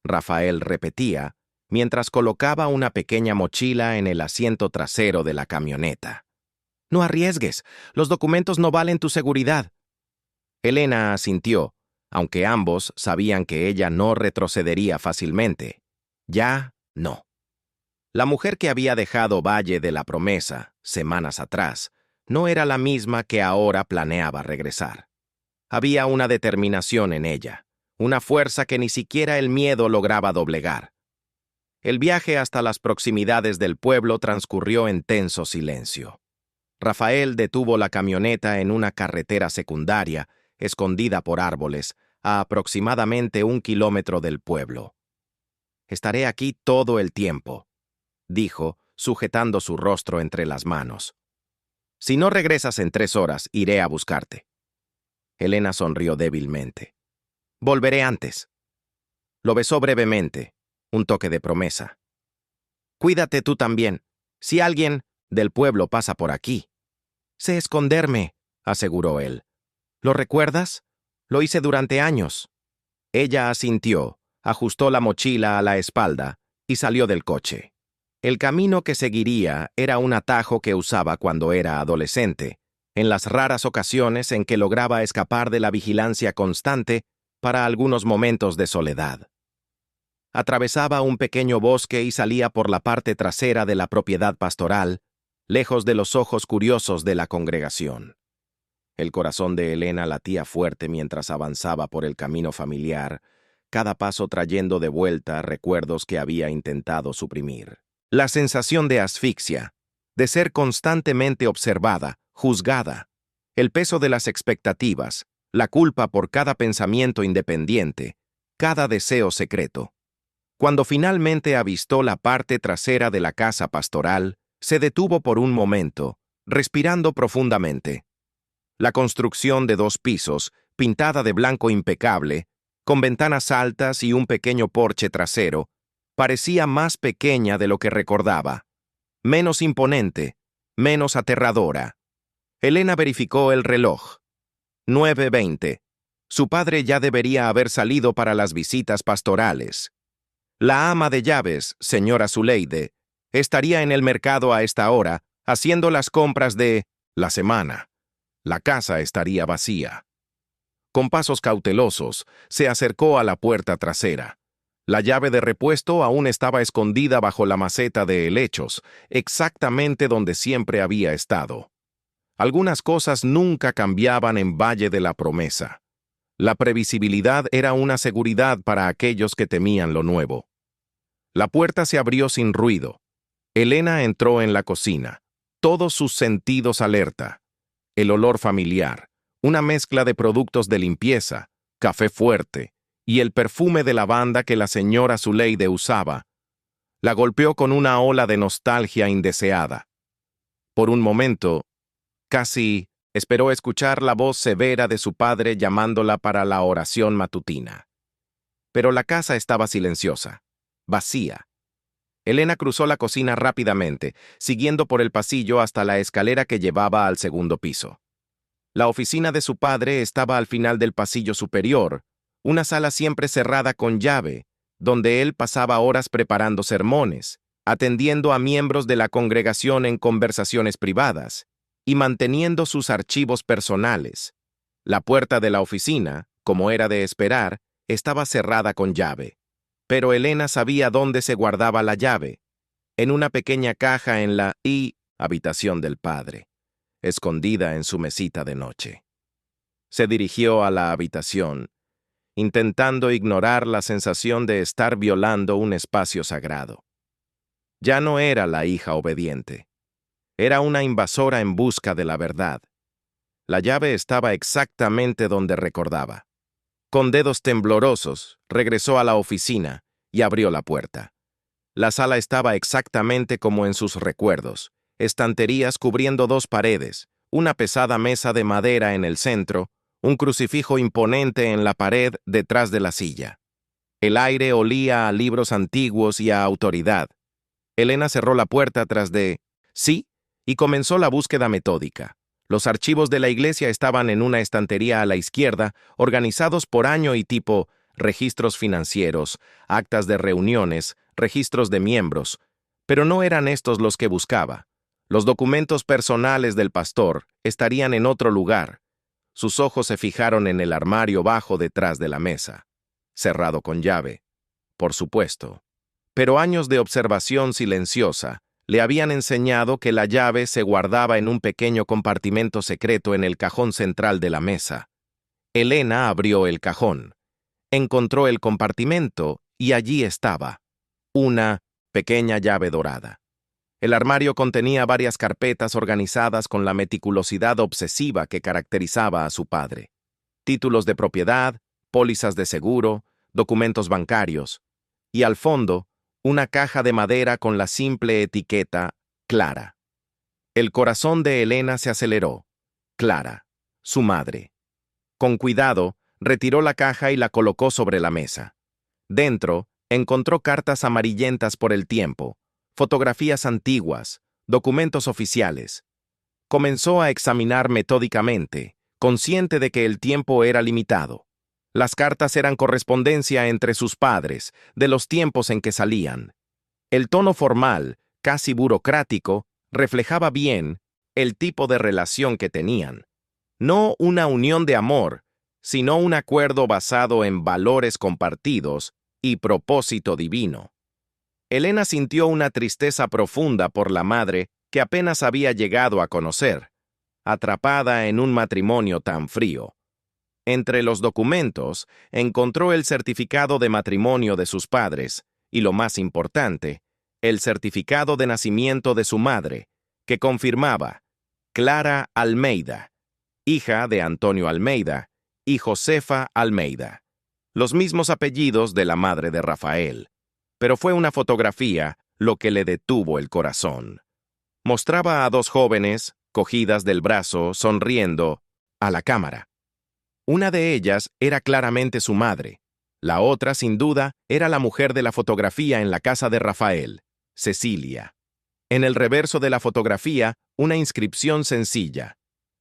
Rafael repetía, mientras colocaba una pequeña mochila en el asiento trasero de la camioneta. No arriesgues, los documentos no valen tu seguridad. Elena asintió, aunque ambos sabían que ella no retrocedería fácilmente. Ya no. La mujer que había dejado Valle de la Promesa, semanas atrás, no era la misma que ahora planeaba regresar. Había una determinación en ella, una fuerza que ni siquiera el miedo lograba doblegar. El viaje hasta las proximidades del pueblo transcurrió en tenso silencio. Rafael detuvo la camioneta en una carretera secundaria, escondida por árboles, a aproximadamente 1 kilómetro del pueblo. «Estaré aquí todo el tiempo», dijo, sujetando su rostro entre las manos. «Si no regresas en 3 horas, iré a buscarte». Elena sonrió débilmente. «Volveré antes». Lo besó brevemente, un toque de promesa. «Cuídate tú también. Si alguien del pueblo pasa por aquí». «Sé esconderme», aseguró él. «¿Lo recuerdas? Lo hice durante años». Ella asintió, ajustó la mochila a la espalda y salió del coche. El camino que seguiría era un atajo que usaba cuando era adolescente, en las raras ocasiones en que lograba escapar de la vigilancia constante para algunos momentos de soledad. Atravesaba un pequeño bosque y salía por la parte trasera de la propiedad pastoral, lejos de los ojos curiosos de la congregación. El corazón de Elena latía fuerte mientras avanzaba por el camino familiar, cada paso trayendo de vuelta recuerdos que había intentado suprimir. La sensación de asfixia, de ser constantemente observada, juzgada, el peso de las expectativas, la culpa por cada pensamiento independiente, cada deseo secreto. Cuando finalmente avistó la parte trasera de la casa pastoral, se detuvo por un momento, respirando profundamente. La construcción de 2 pisos, pintada de blanco impecable, con ventanas altas y un pequeño porche trasero, parecía más pequeña de lo que recordaba, menos imponente, menos aterradora. Elena verificó el reloj. 9:20. Su padre ya debería haber salido para las visitas pastorales. La ama de llaves, señora Zuleide, estaría en el mercado a esta hora, haciendo las compras de la semana. La casa estaría vacía. Con pasos cautelosos, se acercó a la puerta trasera. La llave de repuesto aún estaba escondida bajo la maceta de helechos, exactamente donde siempre había estado. Algunas cosas nunca cambiaban en Valle de la Promesa. La previsibilidad era una seguridad para aquellos que temían lo nuevo. La puerta se abrió sin ruido. Elena entró en la cocina, todos sus sentidos alerta. El olor familiar, una mezcla de productos de limpieza, café fuerte y el perfume de lavanda que la señora Zuleide usaba, la golpeó con una ola de nostalgia indeseada. Por un momento, casi esperó escuchar la voz severa de su padre llamándola para la oración matutina. Pero la casa estaba silenciosa, vacía. Elena cruzó la cocina rápidamente, siguiendo por el pasillo hasta la escalera que llevaba al segundo piso. La oficina de su padre estaba al final del pasillo superior, una sala siempre cerrada con llave, donde él pasaba horas preparando sermones, atendiendo a miembros de la congregación en conversaciones privadas y manteniendo sus archivos personales. La puerta de la oficina, como era de esperar, estaba cerrada con llave. Pero Elena sabía dónde se guardaba la llave, en una pequeña caja en la habitación del padre, escondida en su mesita de noche. Se dirigió a la habitación, intentando ignorar la sensación de estar violando un espacio sagrado. Ya no era la hija obediente. Era una invasora en busca de la verdad. La llave estaba exactamente donde recordaba. Con dedos temblorosos, regresó a la oficina y abrió la puerta. La sala estaba exactamente como en sus recuerdos, estanterías cubriendo 2 paredes, una pesada mesa de madera en el centro, un crucifijo imponente en la pared detrás de la silla. El aire olía a libros antiguos y a autoridad. Elena cerró la puerta tras de sí y comenzó la búsqueda metódica. Los archivos de la iglesia estaban en una estantería a la izquierda, organizados por año y tipo: registros financieros, actas de reuniones, registros de miembros. Pero no eran estos los que buscaba. Los documentos personales del pastor estarían en otro lugar. Sus ojos se fijaron en el armario bajo detrás de la mesa, cerrado con llave, por supuesto. Pero años de observación silenciosa le habían enseñado que la llave se guardaba en un pequeño compartimento secreto en el cajón central de la mesa. Elena abrió el cajón. Encontró el compartimento y allí estaba, una pequeña llave dorada. El armario contenía varias carpetas organizadas con la meticulosidad obsesiva que caracterizaba a su padre. Títulos de propiedad, pólizas de seguro, documentos bancarios. Y al fondo, una caja de madera con la simple etiqueta Clara. El corazón de Elena se aceleró. Clara, su madre. Con cuidado, retiró la caja y la colocó sobre la mesa. Dentro, encontró cartas amarillentas por el tiempo, fotografías antiguas, documentos oficiales. Comenzó a examinar metódicamente, consciente de que el tiempo era limitado. Las cartas eran correspondencia entre sus padres, de los tiempos en que salían. El tono formal, casi burocrático, reflejaba bien, el tipo de relación que tenían. No una unión de amor, sino un acuerdo basado en valores compartidos y propósito divino. Elena sintió una tristeza profunda por la madre que apenas había llegado a conocer, atrapada en un matrimonio tan frío. Entre los documentos, encontró el certificado de matrimonio de sus padres y, lo más importante, el certificado de nacimiento de su madre, que confirmaba Clara Almeida, hija de Antonio Almeida, y Josefa Almeida, los mismos apellidos de la madre de Rafael. Pero fue una fotografía lo que le detuvo el corazón. Mostraba a dos jóvenes, cogidas del brazo, sonriendo, a la cámara. Una de ellas era claramente su madre. La otra, sin duda, era la mujer de la fotografía en la casa de Rafael, Cecilia. En el reverso de la fotografía, una inscripción sencilla.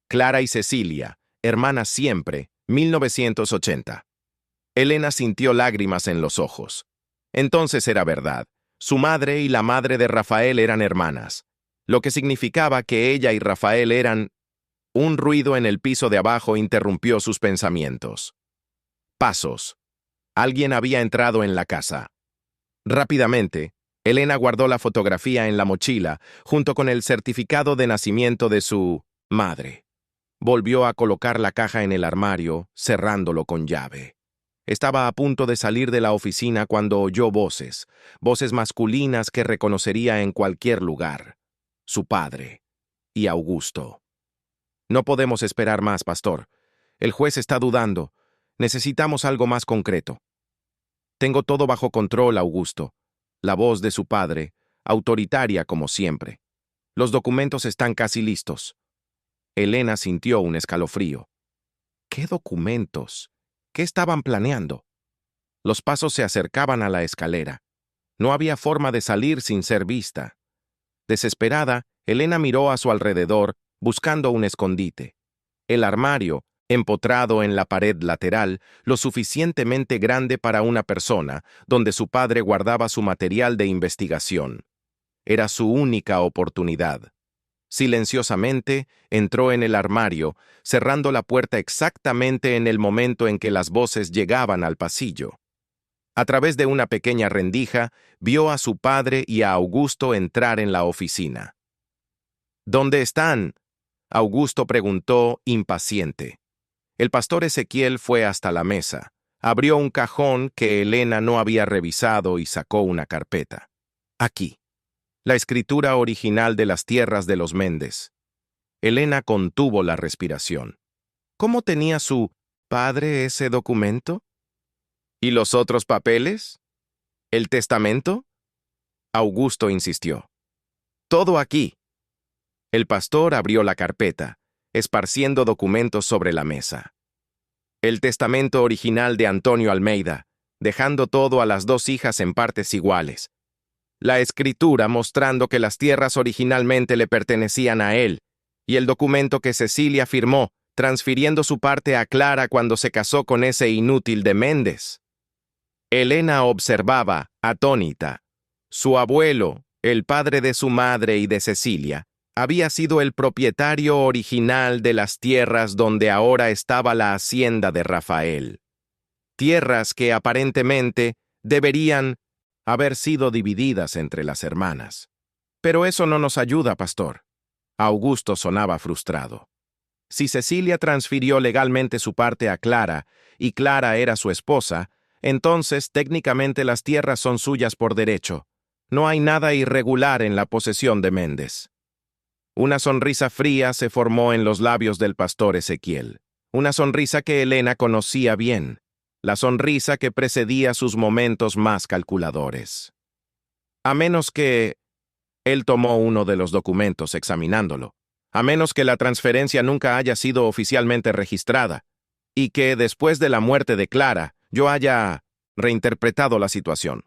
Clara y Cecilia, hermanas siempre, 1980. Elena sintió lágrimas en los ojos. Entonces era verdad. Su madre y la madre de Rafael eran hermanas, lo que significaba que ella y Rafael eran... Un ruido en el piso de abajo interrumpió sus pensamientos. Pasos. Alguien había entrado en la casa. Rápidamente, Elena guardó la fotografía en la mochila, junto con el certificado de nacimiento de su madre. Volvió a colocar la caja en el armario, cerrándolo con llave. Estaba a punto de salir de la oficina cuando oyó voces masculinas que reconocería en cualquier lugar. Su padre y Augusto. No podemos esperar más, pastor. El juez está dudando. Necesitamos algo más concreto. Tengo todo bajo control, Augusto. La voz de su padre, autoritaria como siempre. Los documentos están casi listos. Elena sintió un escalofrío. ¿Qué documentos? ¿Qué estaban planeando? Los pasos se acercaban a la escalera. No había forma de salir sin ser vista. Desesperada, Elena miró a su alrededor, buscando un escondite. El armario, empotrado en la pared lateral, lo suficientemente grande para una persona, donde su padre guardaba su material de investigación. Era su única oportunidad. Silenciosamente, entró en el armario, cerrando la puerta exactamente en el momento en que las voces llegaban al pasillo. A través de una pequeña rendija, vio a su padre y a Augusto entrar en la oficina. ¿Dónde están?, Augusto preguntó, impaciente. El pastor Ezequiel fue hasta la mesa, abrió un cajón que Elena no había revisado y sacó una carpeta. Aquí. La escritura original de las tierras de los Méndez. Elena contuvo la respiración. ¿Cómo tenía su padre ese documento? ¿Y los otros papeles? ¿El testamento? Augusto insistió. Todo aquí. El pastor abrió la carpeta, esparciendo documentos sobre la mesa. El testamento original de Antonio Almeida, dejando todo a las dos hijas en partes iguales. La escritura mostrando que las tierras originalmente le pertenecían a él, y el documento que Cecilia firmó, transfiriendo su parte a Clara cuando se casó con ese inútil de Méndez. Elena observaba, atónita. Su abuelo, el padre de su madre y de Cecilia, había sido el propietario original de las tierras donde ahora estaba la hacienda de Rafael. Tierras que aparentemente deberían haber sido divididas entre las hermanas. Pero eso no nos ayuda, pastor. Augusto sonaba frustrado. Si Cecilia transfirió legalmente su parte a Clara, y Clara era su esposa, entonces técnicamente las tierras son suyas por derecho. No hay nada irregular en la posesión de Méndez. Una sonrisa fría se formó en los labios del pastor Ezequiel. Una sonrisa que Elena conocía bien. La sonrisa que precedía sus momentos más calculadores. A menos que... Él tomó uno de los documentos examinándolo. A menos que la transferencia nunca haya sido oficialmente registrada, y que después de la muerte de Clara, yo haya reinterpretado la situación.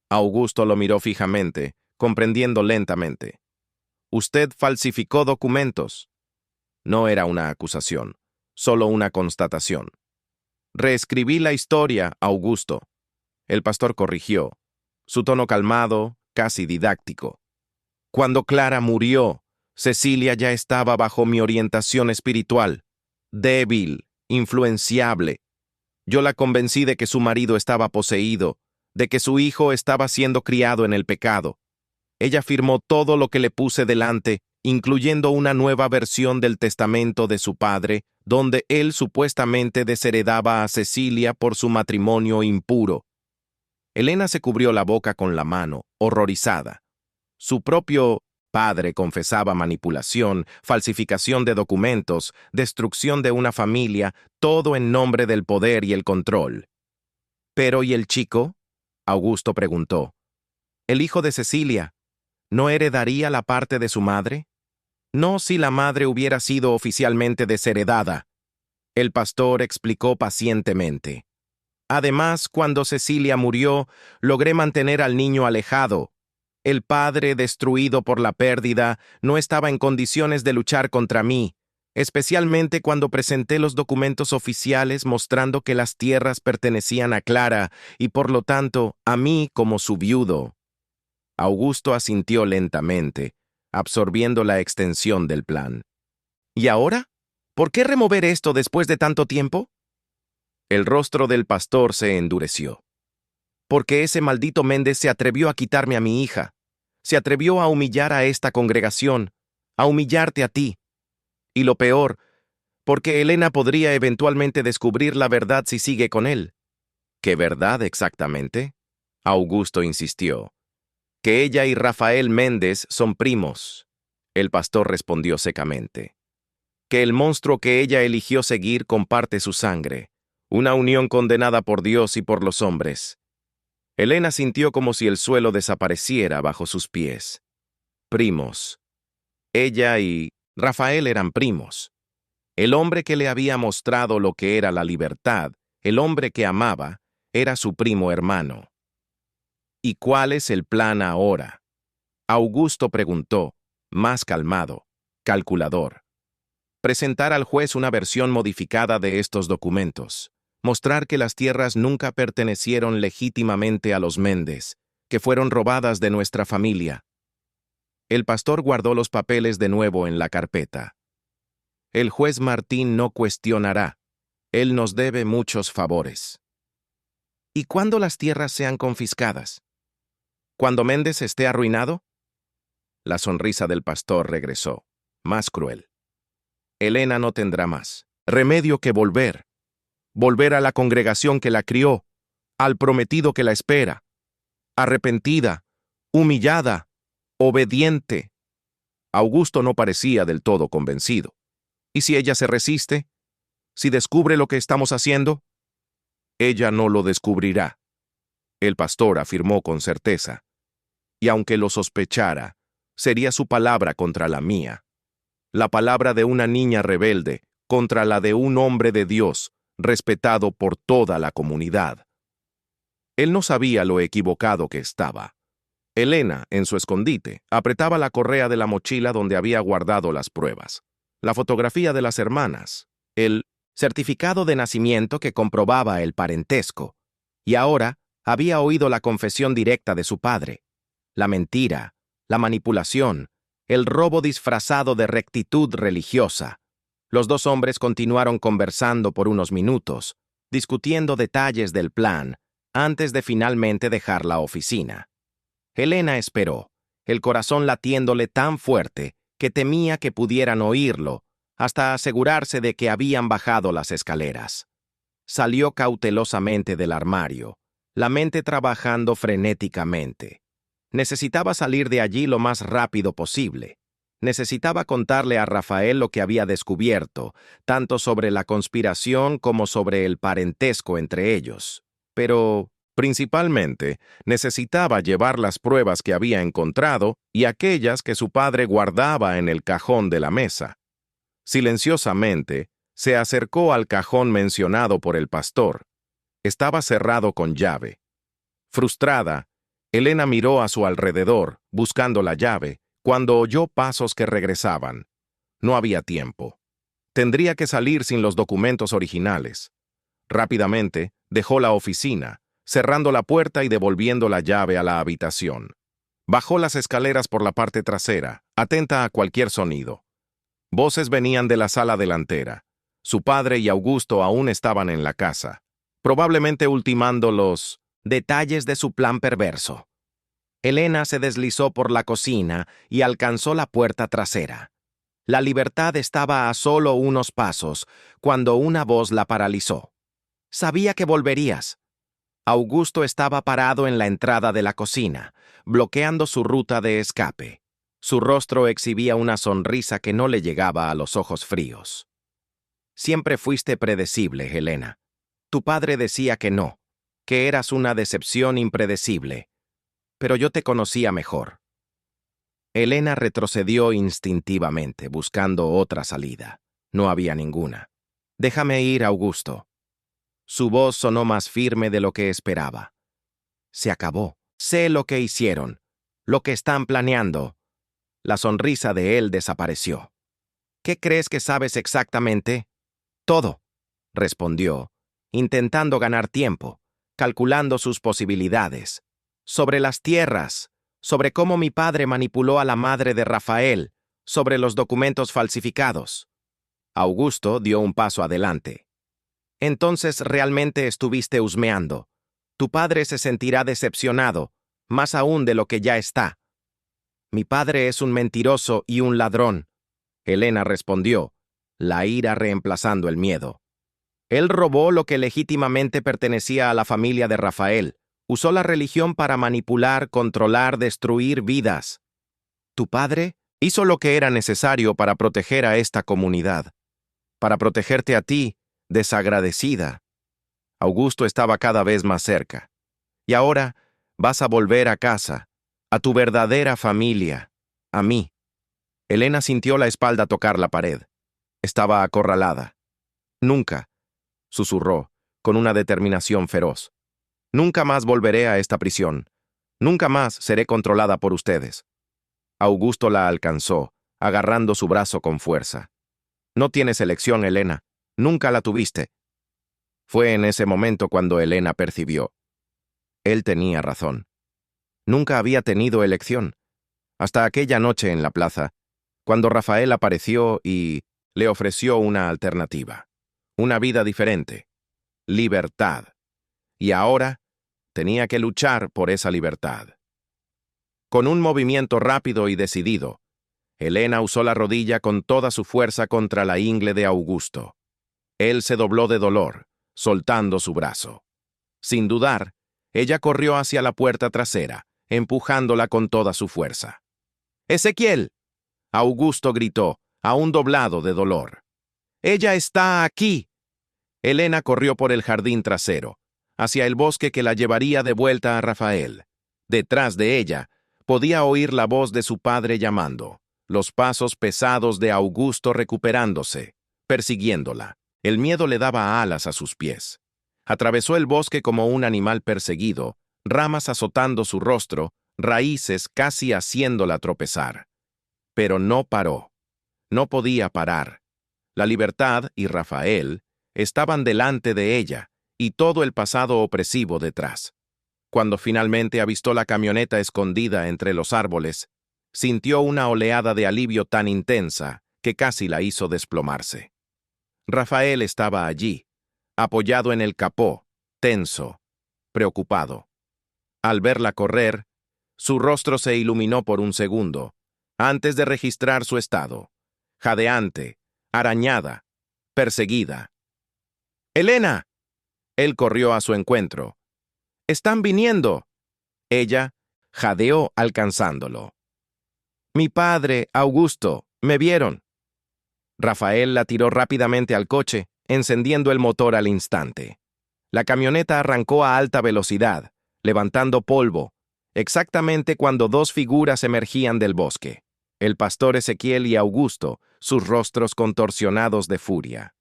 Augusto lo miró fijamente, comprendiendo lentamente. Usted falsificó documentos. No era una acusación, solo una constatación. Reescribí la historia, Augusto. El pastor corrigió, su tono calmado, casi didáctico. Cuando Clara murió, Cecilia ya estaba bajo mi orientación espiritual, débil, influenciable. Yo la convencí de que su marido estaba poseído, de que su hijo estaba siendo criado en el pecado. Ella firmó todo lo que le puse delante, incluyendo una nueva versión del testamento de su padre, donde él supuestamente desheredaba a Cecilia por su matrimonio impuro. Elena se cubrió la boca con la mano, horrorizada. Su propio padre confesaba manipulación, falsificación de documentos, destrucción de una familia, todo en nombre del poder y el control. ¿Pero y el chico?, Augusto preguntó. ¿El hijo de Cecilia no heredaría la parte de su madre? No si la madre hubiera sido oficialmente desheredada. El pastor explicó pacientemente. Además, cuando Cecilia murió, logré mantener al niño alejado. El padre, destruido por la pérdida, no estaba en condiciones de luchar contra mí, especialmente cuando presenté los documentos oficiales mostrando que las tierras pertenecían a Clara y por lo tanto a mí como su viudo. Augusto asintió lentamente, absorbiendo la extensión del plan. ¿Y ahora? ¿Por qué remover esto después de tanto tiempo? El rostro del pastor se endureció. Porque ese maldito Méndez se atrevió a quitarme a mi hija. Se atrevió a humillar a esta congregación, a humillarte a ti. Y lo peor, porque Elena podría eventualmente descubrir la verdad si sigue con él. ¿Qué verdad exactamente? Augusto insistió. Que ella y Rafael Méndez son primos. El pastor respondió secamente. Que el monstruo que ella eligió seguir comparte su sangre, una unión condenada por Dios y por los hombres. Elena sintió como si el suelo desapareciera bajo sus pies. Primos. Ella y Rafael eran primos. El hombre que le había mostrado lo que era la libertad, el hombre que amaba, era su primo hermano. ¿Y cuál es el plan ahora? Augusto preguntó, más calmado, calculador. Presentar al juez una versión modificada de estos documentos. Mostrar que las tierras nunca pertenecieron legítimamente a los Méndez, que fueron robadas de nuestra familia. El pastor guardó los papeles de nuevo en la carpeta. El juez Martín no cuestionará. Él nos debe muchos favores. ¿Y cuándo las tierras sean confiscadas? ¿Cuando Méndez esté arruinado? La sonrisa del pastor regresó, más cruel. Elena no tendrá más remedio que volver a la congregación que la crió, al prometido que la espera, arrepentida, humillada, obediente. Augusto no parecía del todo convencido. ¿Y si ella se resiste? ¿Si descubre lo que estamos haciendo? Ella no lo descubrirá. El pastor afirmó con certeza. Y aunque lo sospechara, sería su palabra contra la mía. La palabra de una niña rebelde contra la de un hombre de Dios, respetado por toda la comunidad. Él no sabía lo equivocado que estaba. Elena, en su escondite, apretaba la correa de la mochila donde había guardado las pruebas, la fotografía de las hermanas, el certificado de nacimiento que comprobaba el parentesco, y ahora había oído la confesión directa de su padre, la mentira, la manipulación, el robo disfrazado de rectitud religiosa. Los dos hombres continuaron conversando por unos minutos, discutiendo detalles del plan, antes de finalmente dejar la oficina. Elena esperó, el corazón latiéndole tan fuerte que temía que pudieran oírlo, hasta asegurarse de que habían bajado las escaleras. Salió cautelosamente del armario, la mente trabajando frenéticamente. Necesitaba salir de allí lo más rápido posible. Necesitaba contarle a Rafael lo que había descubierto, tanto sobre la conspiración como sobre el parentesco entre ellos. Pero, principalmente, necesitaba llevar las pruebas que había encontrado y aquellas que su padre guardaba en el cajón de la mesa. Silenciosamente, se acercó al cajón mencionado por el pastor. Estaba cerrado con llave. Frustrada, Elena miró a su alrededor, buscando la llave, cuando oyó pasos que regresaban. No había tiempo. Tendría que salir sin los documentos originales. Rápidamente, dejó la oficina, cerrando la puerta y devolviendo la llave a la habitación. Bajó las escaleras por la parte trasera, atenta a cualquier sonido. Voces venían de la sala delantera. Su padre y Augusto aún estaban en la casa, probablemente ultimando los detalles de su plan perverso. Elena se deslizó por la cocina y alcanzó la puerta trasera. La libertad estaba a solo unos pasos cuando una voz la paralizó. «Sabía que volverías». Augusto estaba parado en la entrada de la cocina, bloqueando su ruta de escape. Su rostro exhibía una sonrisa que no le llegaba a los ojos fríos. «Siempre fuiste predecible, Elena. Tu padre decía que no, que eras una decepción impredecible, pero yo te conocía mejor». Elena retrocedió instintivamente, buscando otra salida. No había ninguna. «Déjame ir, Augusto». Su voz sonó más firme de lo que esperaba. «Se acabó. Sé lo que hicieron, lo que están planeando». La sonrisa de él desapareció. «¿Qué crees que sabes exactamente?» «Todo», respondió, intentando ganar tiempo, calculando sus posibilidades. «Sobre las tierras, sobre cómo mi padre manipuló a la madre de Rafael, sobre los documentos falsificados». Augusto dio un paso adelante. «Entonces realmente estuviste husmeando. Tu padre se sentirá decepcionado, más aún de lo que ya está». «Mi padre es un mentiroso y un ladrón», Elena respondió, la ira reemplazando el miedo. «Él robó lo que legítimamente pertenecía a la familia de Rafael. Usó la religión para manipular, controlar, destruir vidas. Tu padre hizo lo que era necesario para proteger a esta comunidad, para protegerte a ti, desagradecida». Augusto estaba cada vez más cerca. «Y ahora vas a volver a casa, a tu verdadera familia, a mí». Elena sintió la espalda tocar la pared. Estaba acorralada. «Nunca», susurró, con una determinación feroz. «Nunca más volveré a esta prisión. Nunca más seré controlada por ustedes». Augusto la alcanzó, agarrando su brazo con fuerza. «No tienes elección, Elena. Nunca la tuviste». Fue en ese momento cuando Elena percibió. Él tenía razón. Nunca había tenido elección. Hasta aquella noche en la plaza, cuando Rafael apareció y le ofreció una alternativa. Una vida diferente. Libertad. Y ahora tenía que luchar por esa libertad. Con un movimiento rápido y decidido, Elena usó la rodilla con toda su fuerza contra la ingle de Augusto. Él se dobló de dolor, soltando su brazo. Sin dudar, ella corrió hacia la puerta trasera, empujándola con toda su fuerza. «¡Ezequiel!», Augusto gritó, aún doblado de dolor. «¡Ella está aquí!». Elena corrió por el jardín trasero, hacia el bosque que la llevaría de vuelta a Rafael. Detrás de ella, podía oír la voz de su padre llamando, los pasos pesados de Augusto recuperándose, persiguiéndola. El miedo le daba alas a sus pies. Atravesó el bosque como un animal perseguido, ramas azotando su rostro, raíces casi haciéndola tropezar. Pero no paró. No podía parar. La libertad y Rafael estaban delante de ella y todo el pasado opresivo detrás. Cuando finalmente avistó la camioneta escondida entre los árboles, sintió una oleada de alivio tan intensa que casi la hizo desplomarse. Rafael estaba allí, apoyado en el capó, tenso, preocupado. Al verla correr, su rostro se iluminó por un segundo, antes de registrar su estado, jadeante, arañada, perseguida. «¡Elena!». Él corrió a su encuentro. «¡Están viniendo!». Ella jadeó alcanzándolo. «Mi padre, Augusto, me vieron». Rafael la tiró rápidamente al coche, encendiendo el motor al instante. La camioneta arrancó a alta velocidad, levantando polvo, exactamente cuando dos figuras emergían del bosque. El pastor Ezequiel y Augusto, sus rostros contorsionados de furia.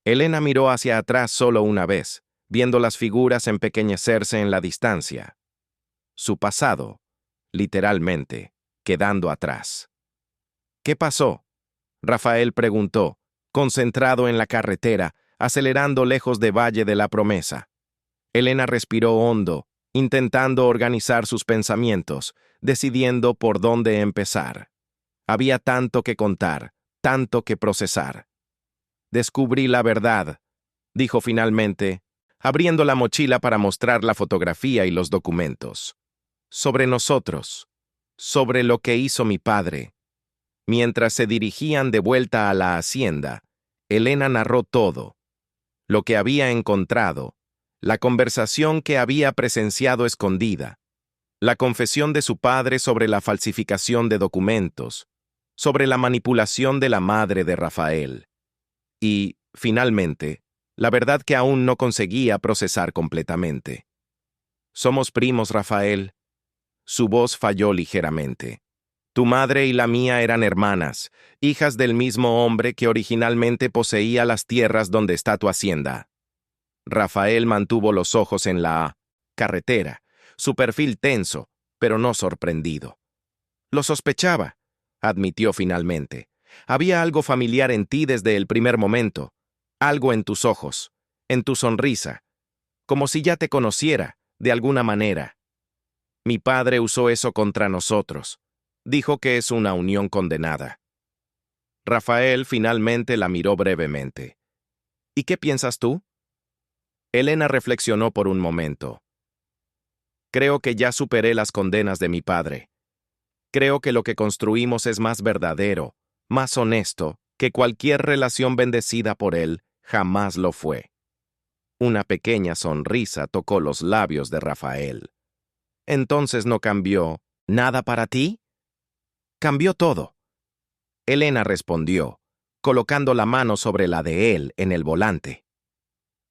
Elena miró hacia atrás solo una vez, viendo las figuras empequeñecerse en la distancia. Su pasado, literalmente, quedando atrás. «¿Qué pasó?», Rafael preguntó, concentrado en la carretera, acelerando lejos de Valle de la Promesa. Elena respiró hondo, intentando organizar sus pensamientos, decidiendo por dónde empezar. Había tanto que contar, tanto que procesar. Descubrí la verdad, dijo finalmente, abriendo la mochila para mostrar la fotografía y los documentos. Sobre nosotros, sobre lo que hizo mi padre. Mientras se dirigían de vuelta a la hacienda, Elena narró todo, lo que había encontrado, la conversación que había presenciado escondida, la confesión de su padre sobre la falsificación de documentos, sobre la manipulación de la madre de Rafael. Y, finalmente, la verdad que aún no conseguía procesar completamente. Somos primos, Rafael. Su voz falló ligeramente. Tu madre y la mía eran hermanas, hijas del mismo hombre que originalmente poseía las tierras donde está tu hacienda. Rafael mantuvo los ojos en la carretera, su perfil tenso, pero no sorprendido. Lo sospechaba, admitió finalmente. Había algo familiar en ti desde el primer momento, algo en tus ojos, en tu sonrisa, como si ya te conociera, de alguna manera. Mi padre usó eso contra nosotros. Dijo que es una unión condenada. Rafael finalmente la miró brevemente. ¿Y qué piensas tú? Elena reflexionó por un momento. Creo que ya superé las condenas de mi padre. Creo que lo que construimos es más verdadero, más honesto, que cualquier relación bendecida por él jamás lo fue. Una pequeña sonrisa tocó los labios de Rafael. ¿Entonces no cambió nada para ti? Cambió todo. Elena respondió, colocando la mano sobre la de él en el volante.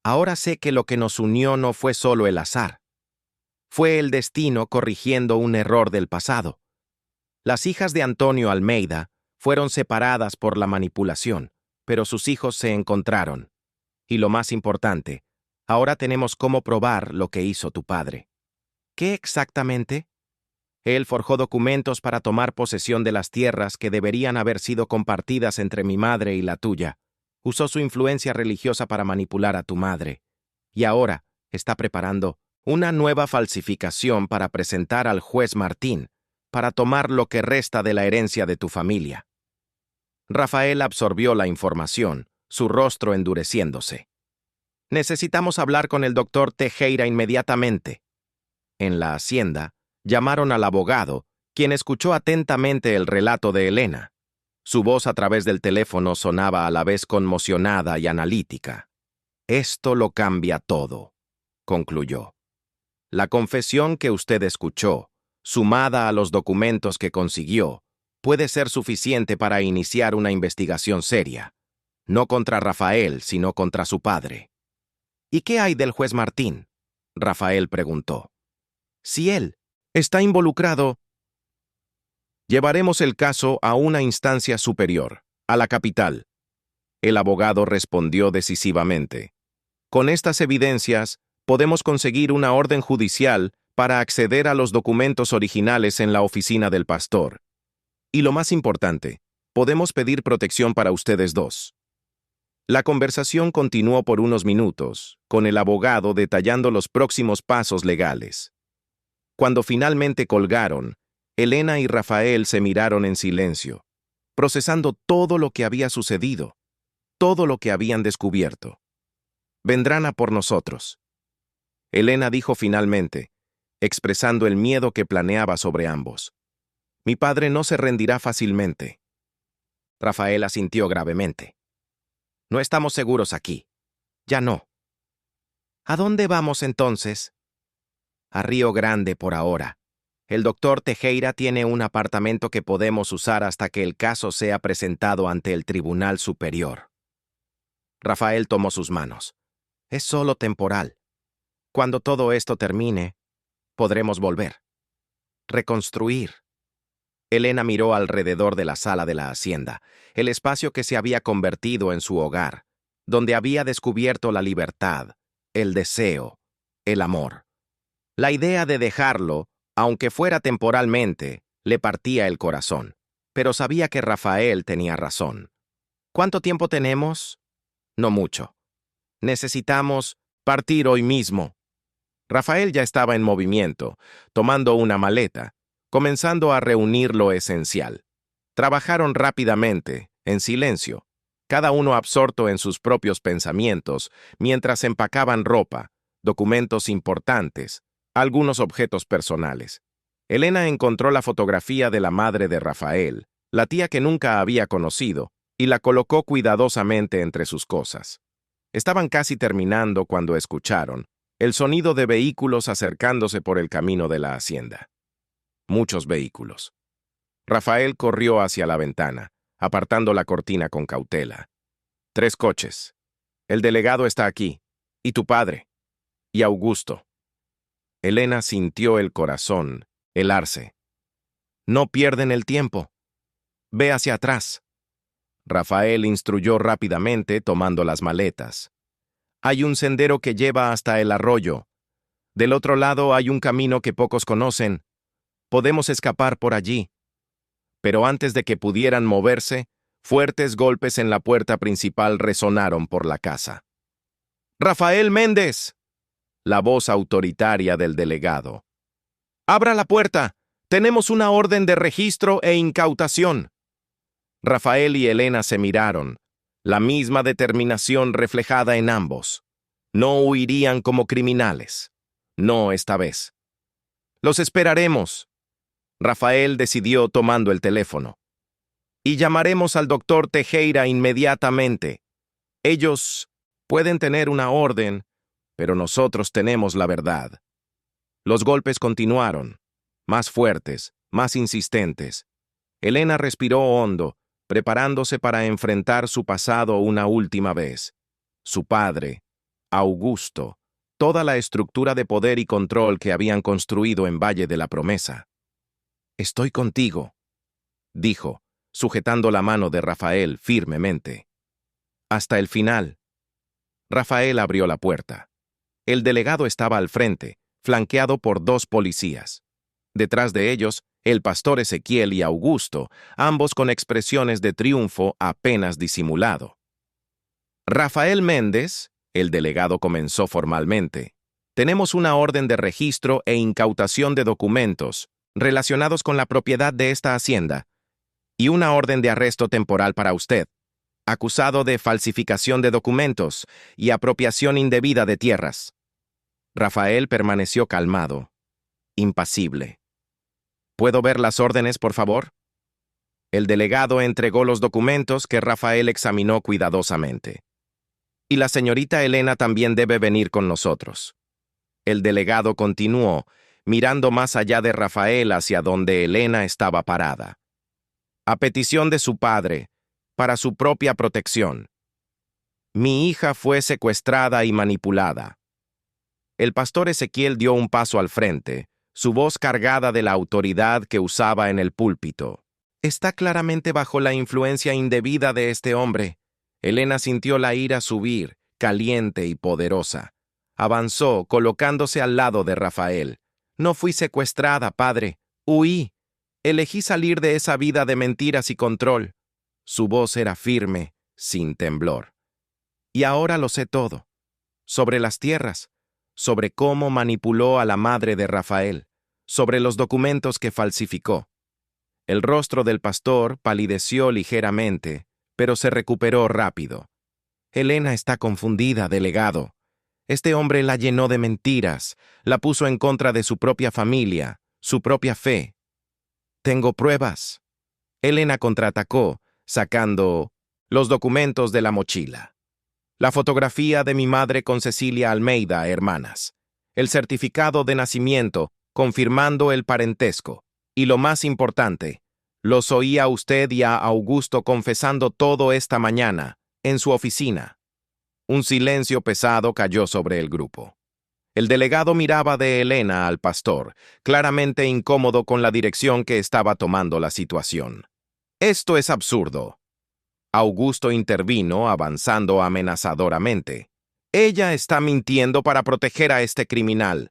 Ahora sé que lo que nos unió no fue solo el azar. Fue el destino corrigiendo un error del pasado. Las hijas de Antonio Almeida fueron separadas por la manipulación, pero sus hijos se encontraron. Y lo más importante, ahora tenemos cómo probar lo que hizo tu padre. ¿Qué exactamente? Él forjó documentos para tomar posesión de las tierras que deberían haber sido compartidas entre mi madre y la tuya. Usó su influencia religiosa para manipular a tu madre. Y ahora está preparando una nueva falsificación para presentar al juez Martín, para tomar lo que resta de la herencia de tu familia. Rafael absorbió la información, su rostro endureciéndose. Necesitamos hablar con el doctor Tejera inmediatamente. En la hacienda, llamaron al abogado, quien escuchó atentamente el relato de Elena. Su voz a través del teléfono sonaba a la vez conmocionada y analítica. Esto lo cambia todo, concluyó. La confesión que usted escuchó, sumada a los documentos que consiguió, puede ser suficiente para iniciar una investigación seria, no contra Rafael, sino contra su padre. ¿Y qué hay del juez Martín? Rafael preguntó. Si él está involucrado, llevaremos el caso a una instancia superior, a la capital. El abogado respondió decisivamente. Con estas evidencias, podemos conseguir una orden judicial para acceder a los documentos originales en la oficina del pastor. Y lo más importante, podemos pedir protección para ustedes dos. La conversación continuó por unos minutos, con el abogado detallando los próximos pasos legales. Cuando finalmente colgaron, Elena y Rafael se miraron en silencio, procesando todo lo que había sucedido, todo lo que habían descubierto. Vendrán a por nosotros. Elena dijo finalmente, expresando el miedo que planeaba sobre ambos. Mi padre no se rendirá fácilmente. Rafael asintió gravemente. No estamos seguros aquí. Ya no. ¿A dónde vamos entonces? A Río Grande por ahora. El doctor Tejera tiene un apartamento que podemos usar hasta que el caso sea presentado ante el Tribunal Superior. Rafael tomó sus manos. Es solo temporal. Cuando todo esto termine, podremos volver. Reconstruir. Elena miró alrededor de la sala de la hacienda, el espacio que se había convertido en su hogar, donde había descubierto la libertad, el deseo, el amor. La idea de dejarlo, aunque fuera temporalmente, le partía el corazón, pero sabía que Rafael tenía razón. ¿Cuánto tiempo tenemos? No mucho. Necesitamos partir hoy mismo. Rafael ya estaba en movimiento, tomando una maleta, comenzando a reunir lo esencial. Trabajaron rápidamente, en silencio, cada uno absorto en sus propios pensamientos, mientras empacaban ropa, documentos importantes, algunos objetos personales. Elena encontró la fotografía de la madre de Rafael, la tía que nunca había conocido, y la colocó cuidadosamente entre sus cosas. Estaban casi terminando cuando escucharon el sonido de vehículos acercándose por el camino de la hacienda. Muchos vehículos. Rafael corrió hacia la ventana, apartando la cortina con cautela. 3 coches. El delegado está aquí. Y tu padre. Y Augusto. Elena sintió el corazón helarse. No pierden el tiempo. Ve hacia atrás. Rafael instruyó rápidamente, tomando las maletas. Hay un sendero que lleva hasta el arroyo. Del otro lado hay un camino que pocos conocen. Podemos escapar por allí. Pero antes de que pudieran moverse, fuertes golpes en la puerta principal resonaron por la casa. ¡Rafael Méndez! La voz autoritaria del delegado. ¡Abra la puerta! Tenemos una orden de registro e incautación. Rafael y Elena se miraron, la misma determinación reflejada en ambos. No huirían como criminales. No esta vez. Los esperaremos. Rafael decidió tomando el teléfono. Y llamaremos al doctor Tejera inmediatamente. Ellos pueden tener una orden, pero nosotros tenemos la verdad. Los golpes continuaron, más fuertes, más insistentes. Elena respiró hondo, preparándose para enfrentar su pasado una última vez. Su padre, Augusto, toda la estructura de poder y control que habían construido en Valle de la Promesa. «Estoy contigo», dijo, sujetando la mano de Rafael firmemente. «Hasta el final». Rafael abrió la puerta. El delegado estaba al frente, flanqueado por 2 policías. Detrás de ellos, el pastor Ezequiel y Augusto, ambos con expresiones de triunfo apenas disimulado. «Rafael Méndez», el delegado comenzó formalmente, «tenemos una orden de registro e incautación de documentos relacionados con la propiedad de esta hacienda y una orden de arresto temporal para usted, acusado de falsificación de documentos y apropiación indebida de tierras». Rafael permaneció calmado, impasible. «¿Puedo ver las órdenes, por favor?» El delegado entregó los documentos que Rafael examinó cuidadosamente. «Y la señorita Elena también debe venir con nosotros». El delegado continuó, mirando más allá de Rafael hacia donde Elena estaba parada. «A petición de su padre, para su propia protección. Mi hija fue secuestrada y manipulada». El pastor Ezequiel dio un paso al frente, su voz cargada de la autoridad que usaba en el púlpito. «Está claramente bajo la influencia indebida de este hombre». Elena sintió la ira subir, caliente y poderosa. Avanzó, colocándose al lado de Rafael. «No fui secuestrada, padre. Huí. Elegí salir de esa vida de mentiras y control». Su voz era firme, sin temblor. «Y ahora lo sé todo. Sobre las tierras, sobre cómo manipuló a la madre de Rafael, sobre los documentos que falsificó». El rostro del pastor palideció ligeramente, pero se recuperó rápido. «Elena está confundida, delegado. Este hombre la llenó de mentiras, la puso en contra de su propia familia, su propia fe. Tengo pruebas». Elena contraatacó, sacando los documentos de la mochila. «La fotografía de mi madre con Cecilia Almeida, hermanas. El certificado de nacimiento, confirmando el parentesco. Y lo más importante, los oí a usted y a Augusto confesando todo esta mañana, en su oficina». Un silencio pesado cayó sobre el grupo. El delegado miraba de Elena al pastor, claramente incómodo con la dirección que estaba tomando la situación. «Esto es absurdo». Augusto intervino, avanzando amenazadoramente. «Ella está mintiendo para proteger a este criminal.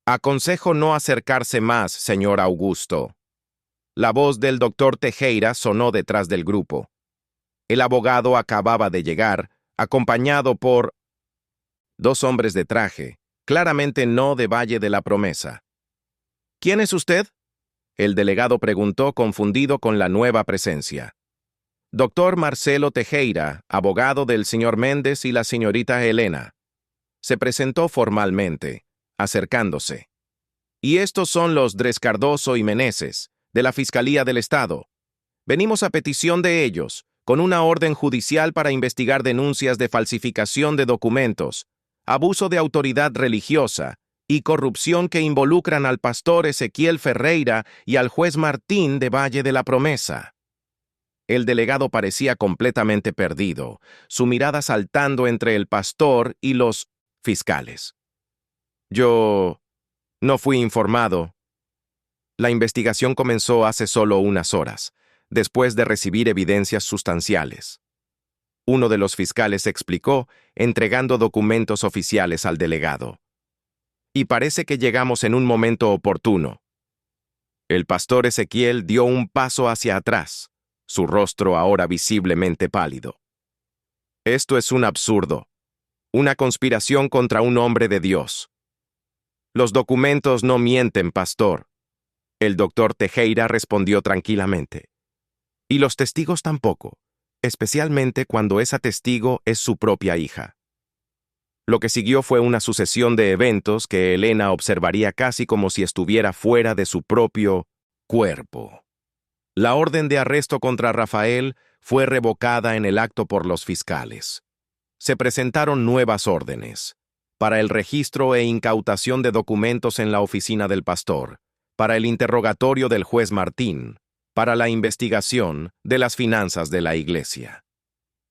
Aconsejo no acercarse más, señor Augusto». La voz del doctor Tejera sonó detrás del grupo. El abogado acababa de llegar, acompañado por 2 hombres de traje, claramente no de Valle de la Promesa. «¿Quién es usted?», El delegado preguntó, confundido con la nueva presencia. Doctor Marcelo Tejera, abogado del señor Méndez y la señorita Elena. Se presentó formalmente, acercándose. Y estos son los Dres Cardoso y Meneses, de la Fiscalía del Estado. Venimos a petición de ellos, con una orden judicial para investigar denuncias de falsificación de documentos, abuso de autoridad religiosa y corrupción que involucran al pastor Ezequiel Ferreira y al juez Martín de Valle de la Promesa. El delegado parecía completamente perdido, su mirada saltando entre el pastor y los fiscales. Yo no fui informado. La investigación comenzó hace solo unas horas, después de recibir evidencias sustanciales. Uno de los fiscales explicó, entregando documentos oficiales al delegado. Y parece que llegamos en un momento oportuno. El pastor Ezequiel dio un paso hacia atrás, su rostro ahora visiblemente pálido. Esto es un absurdo, una conspiración contra un hombre de Dios. Los documentos no mienten, pastor. El doctor Tejera respondió tranquilamente. Y los testigos tampoco, especialmente cuando esa testigo es su propia hija. Lo que siguió fue una sucesión de eventos que Elena observaría casi como si estuviera fuera de su propio cuerpo. La orden de arresto contra Rafael fue revocada en el acto por los fiscales. Se presentaron nuevas órdenes para el registro e incautación de documentos en la oficina del pastor, para el interrogatorio del juez Martín, para la investigación de las finanzas de la iglesia.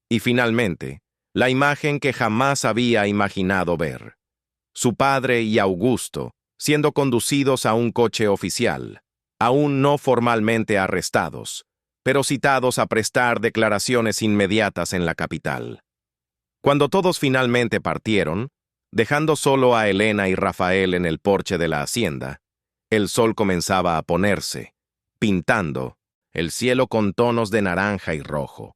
Y finalmente, la imagen que jamás había imaginado ver. Su padre y Augusto, siendo conducidos a un coche oficial, aún no formalmente arrestados, pero citados a prestar declaraciones inmediatas en la capital. Cuando todos finalmente partieron, dejando solo a Elena y Rafael en el porche de la hacienda, el sol comenzaba a ponerse, pintando el cielo con tonos de naranja y rojo.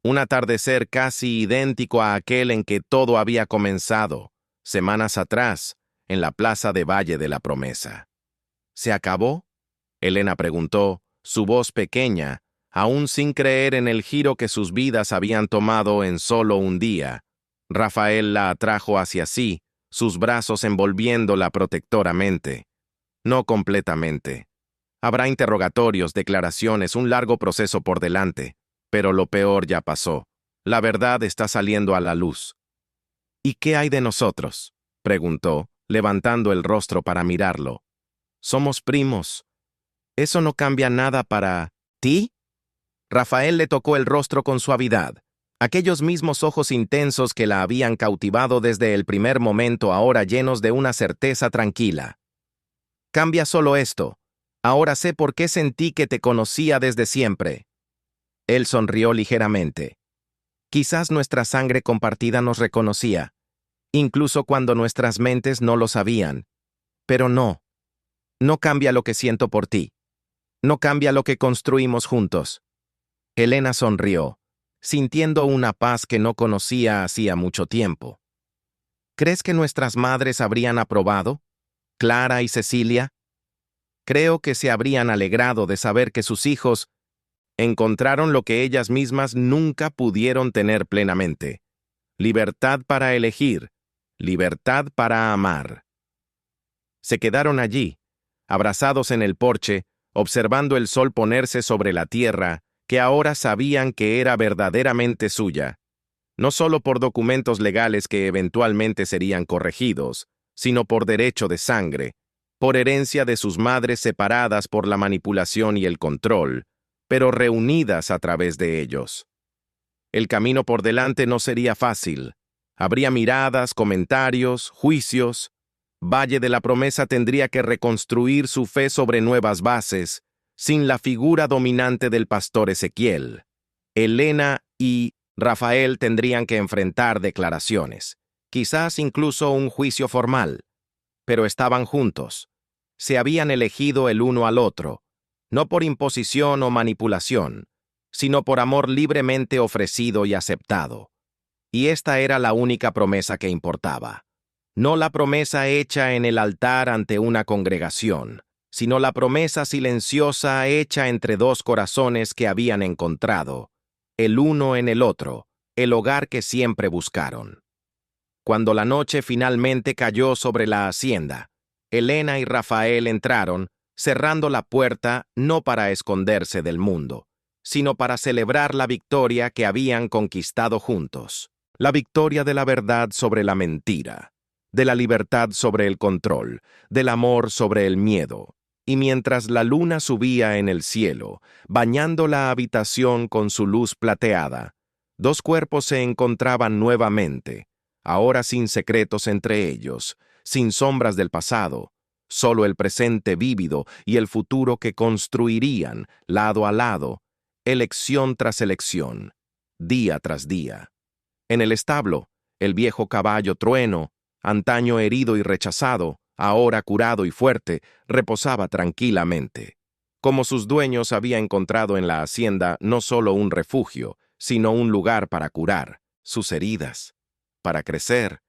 Un atardecer casi idéntico a aquel en que todo había comenzado, semanas atrás, en la plaza de Valle de la Promesa. ¿Se acabó?, Elena preguntó, su voz pequeña, aún sin creer en el giro que sus vidas habían tomado en solo un día. Rafael la atrajo hacia sí, sus brazos envolviéndola protectoramente. No completamente. Habrá interrogatorios, declaraciones, un largo proceso por delante, pero lo peor ya pasó. La verdad está saliendo a la luz. ¿Y qué hay de nosotros?, preguntó, levantando el rostro para mirarlo. Somos primos. ¿Eso no cambia nada para ti? Rafael le tocó el rostro con suavidad. Aquellos mismos ojos intensos que la habían cautivado desde el primer momento, ahora llenos de una certeza tranquila. Cambia solo esto. Ahora sé por qué sentí que te conocía desde siempre. Él sonrió ligeramente. Quizás nuestra sangre compartida nos reconocía, incluso cuando nuestras mentes no lo sabían. Pero no. No cambia lo que siento por ti. No cambia lo que construimos juntos. Elena sonrió, sintiendo una paz que no conocía hacía mucho tiempo. ¿Crees que nuestras madres habrían aprobado? ¿Clara y Cecilia? Creo que se habrían alegrado de saber que sus hijos encontraron lo que ellas mismas nunca pudieron tener plenamente: libertad para elegir, libertad para amar. Se quedaron allí, abrazados en el porche, observando el sol ponerse sobre la tierra, que ahora sabían que era verdaderamente suya, no solo por documentos legales que eventualmente serían corregidos, sino por derecho de sangre, por herencia de sus madres separadas por la manipulación y el control, pero reunidas a través de ellos. El camino por delante no sería fácil. Habría miradas, comentarios, juicios. Valle de la Promesa tendría que reconstruir su fe sobre nuevas bases, sin la figura dominante del pastor Ezequiel. Elena y Rafael tendrían que enfrentar declaraciones, quizás incluso un juicio formal. Pero estaban juntos. Se habían elegido el uno al otro, no por imposición o manipulación, sino por amor libremente ofrecido y aceptado. Y esta era la única promesa que importaba. No la promesa hecha en el altar ante una congregación, sino la promesa silenciosa hecha entre dos corazones que habían encontrado, el uno en el otro, el hogar que siempre buscaron. Cuando la noche finalmente cayó sobre la hacienda, Elena y Rafael entraron, cerrando la puerta no para esconderse del mundo, sino para celebrar la victoria que habían conquistado juntos. La victoria de la verdad sobre la mentira, de la libertad sobre el control, del amor sobre el miedo. Y mientras la luna subía en el cielo, bañando la habitación con su luz plateada, dos cuerpos se encontraban nuevamente, ahora sin secretos entre ellos, sin sombras del pasado, solo el presente vívido y el futuro que construirían, lado a lado, elección tras elección, día tras día. En el establo, el viejo caballo Trueno, antaño herido y rechazado, ahora curado y fuerte, reposaba tranquilamente. Como sus dueños había encontrado en la hacienda no solo un refugio, sino un lugar para curar sus heridas, para crecer,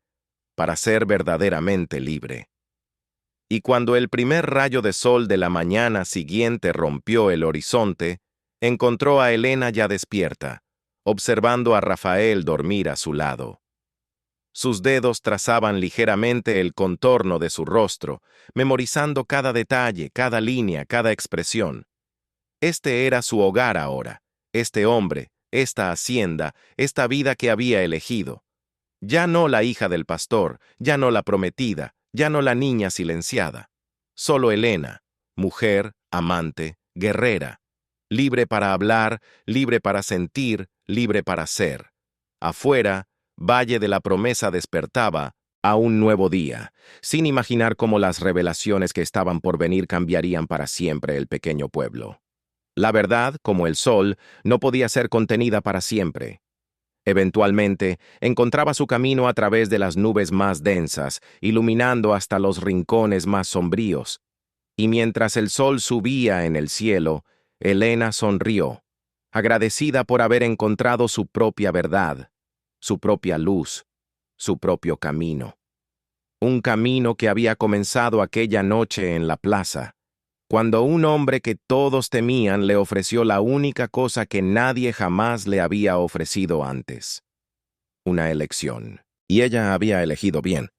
para ser verdaderamente libre. Y cuando el primer rayo de sol de la mañana siguiente rompió el horizonte, encontró a Elena ya despierta, observando a Rafael dormir a su lado. Sus dedos trazaban ligeramente el contorno de su rostro, memorizando cada detalle, cada línea, cada expresión. Este era su hogar ahora, este hombre, esta hacienda, esta vida que había elegido. Ya no la hija del pastor, ya no la prometida, ya no la niña silenciada. Solo Elena, mujer, amante, guerrera, libre para hablar, libre para sentir, libre para ser. Afuera, Valle de la Promesa despertaba a un nuevo día, sin imaginar cómo las revelaciones que estaban por venir cambiarían para siempre el pequeño pueblo. La verdad, como el sol, no podía ser contenida para siempre. Eventualmente, encontraba su camino a través de las nubes más densas, iluminando hasta los rincones más sombríos. Y mientras el sol subía en el cielo, Elena sonrió, agradecida por haber encontrado su propia verdad, su propia luz, su propio camino. Un camino que había comenzado aquella noche en la plaza, cuando un hombre que todos temían le ofreció la única cosa que nadie jamás le había ofrecido antes: una elección. Y ella había elegido bien.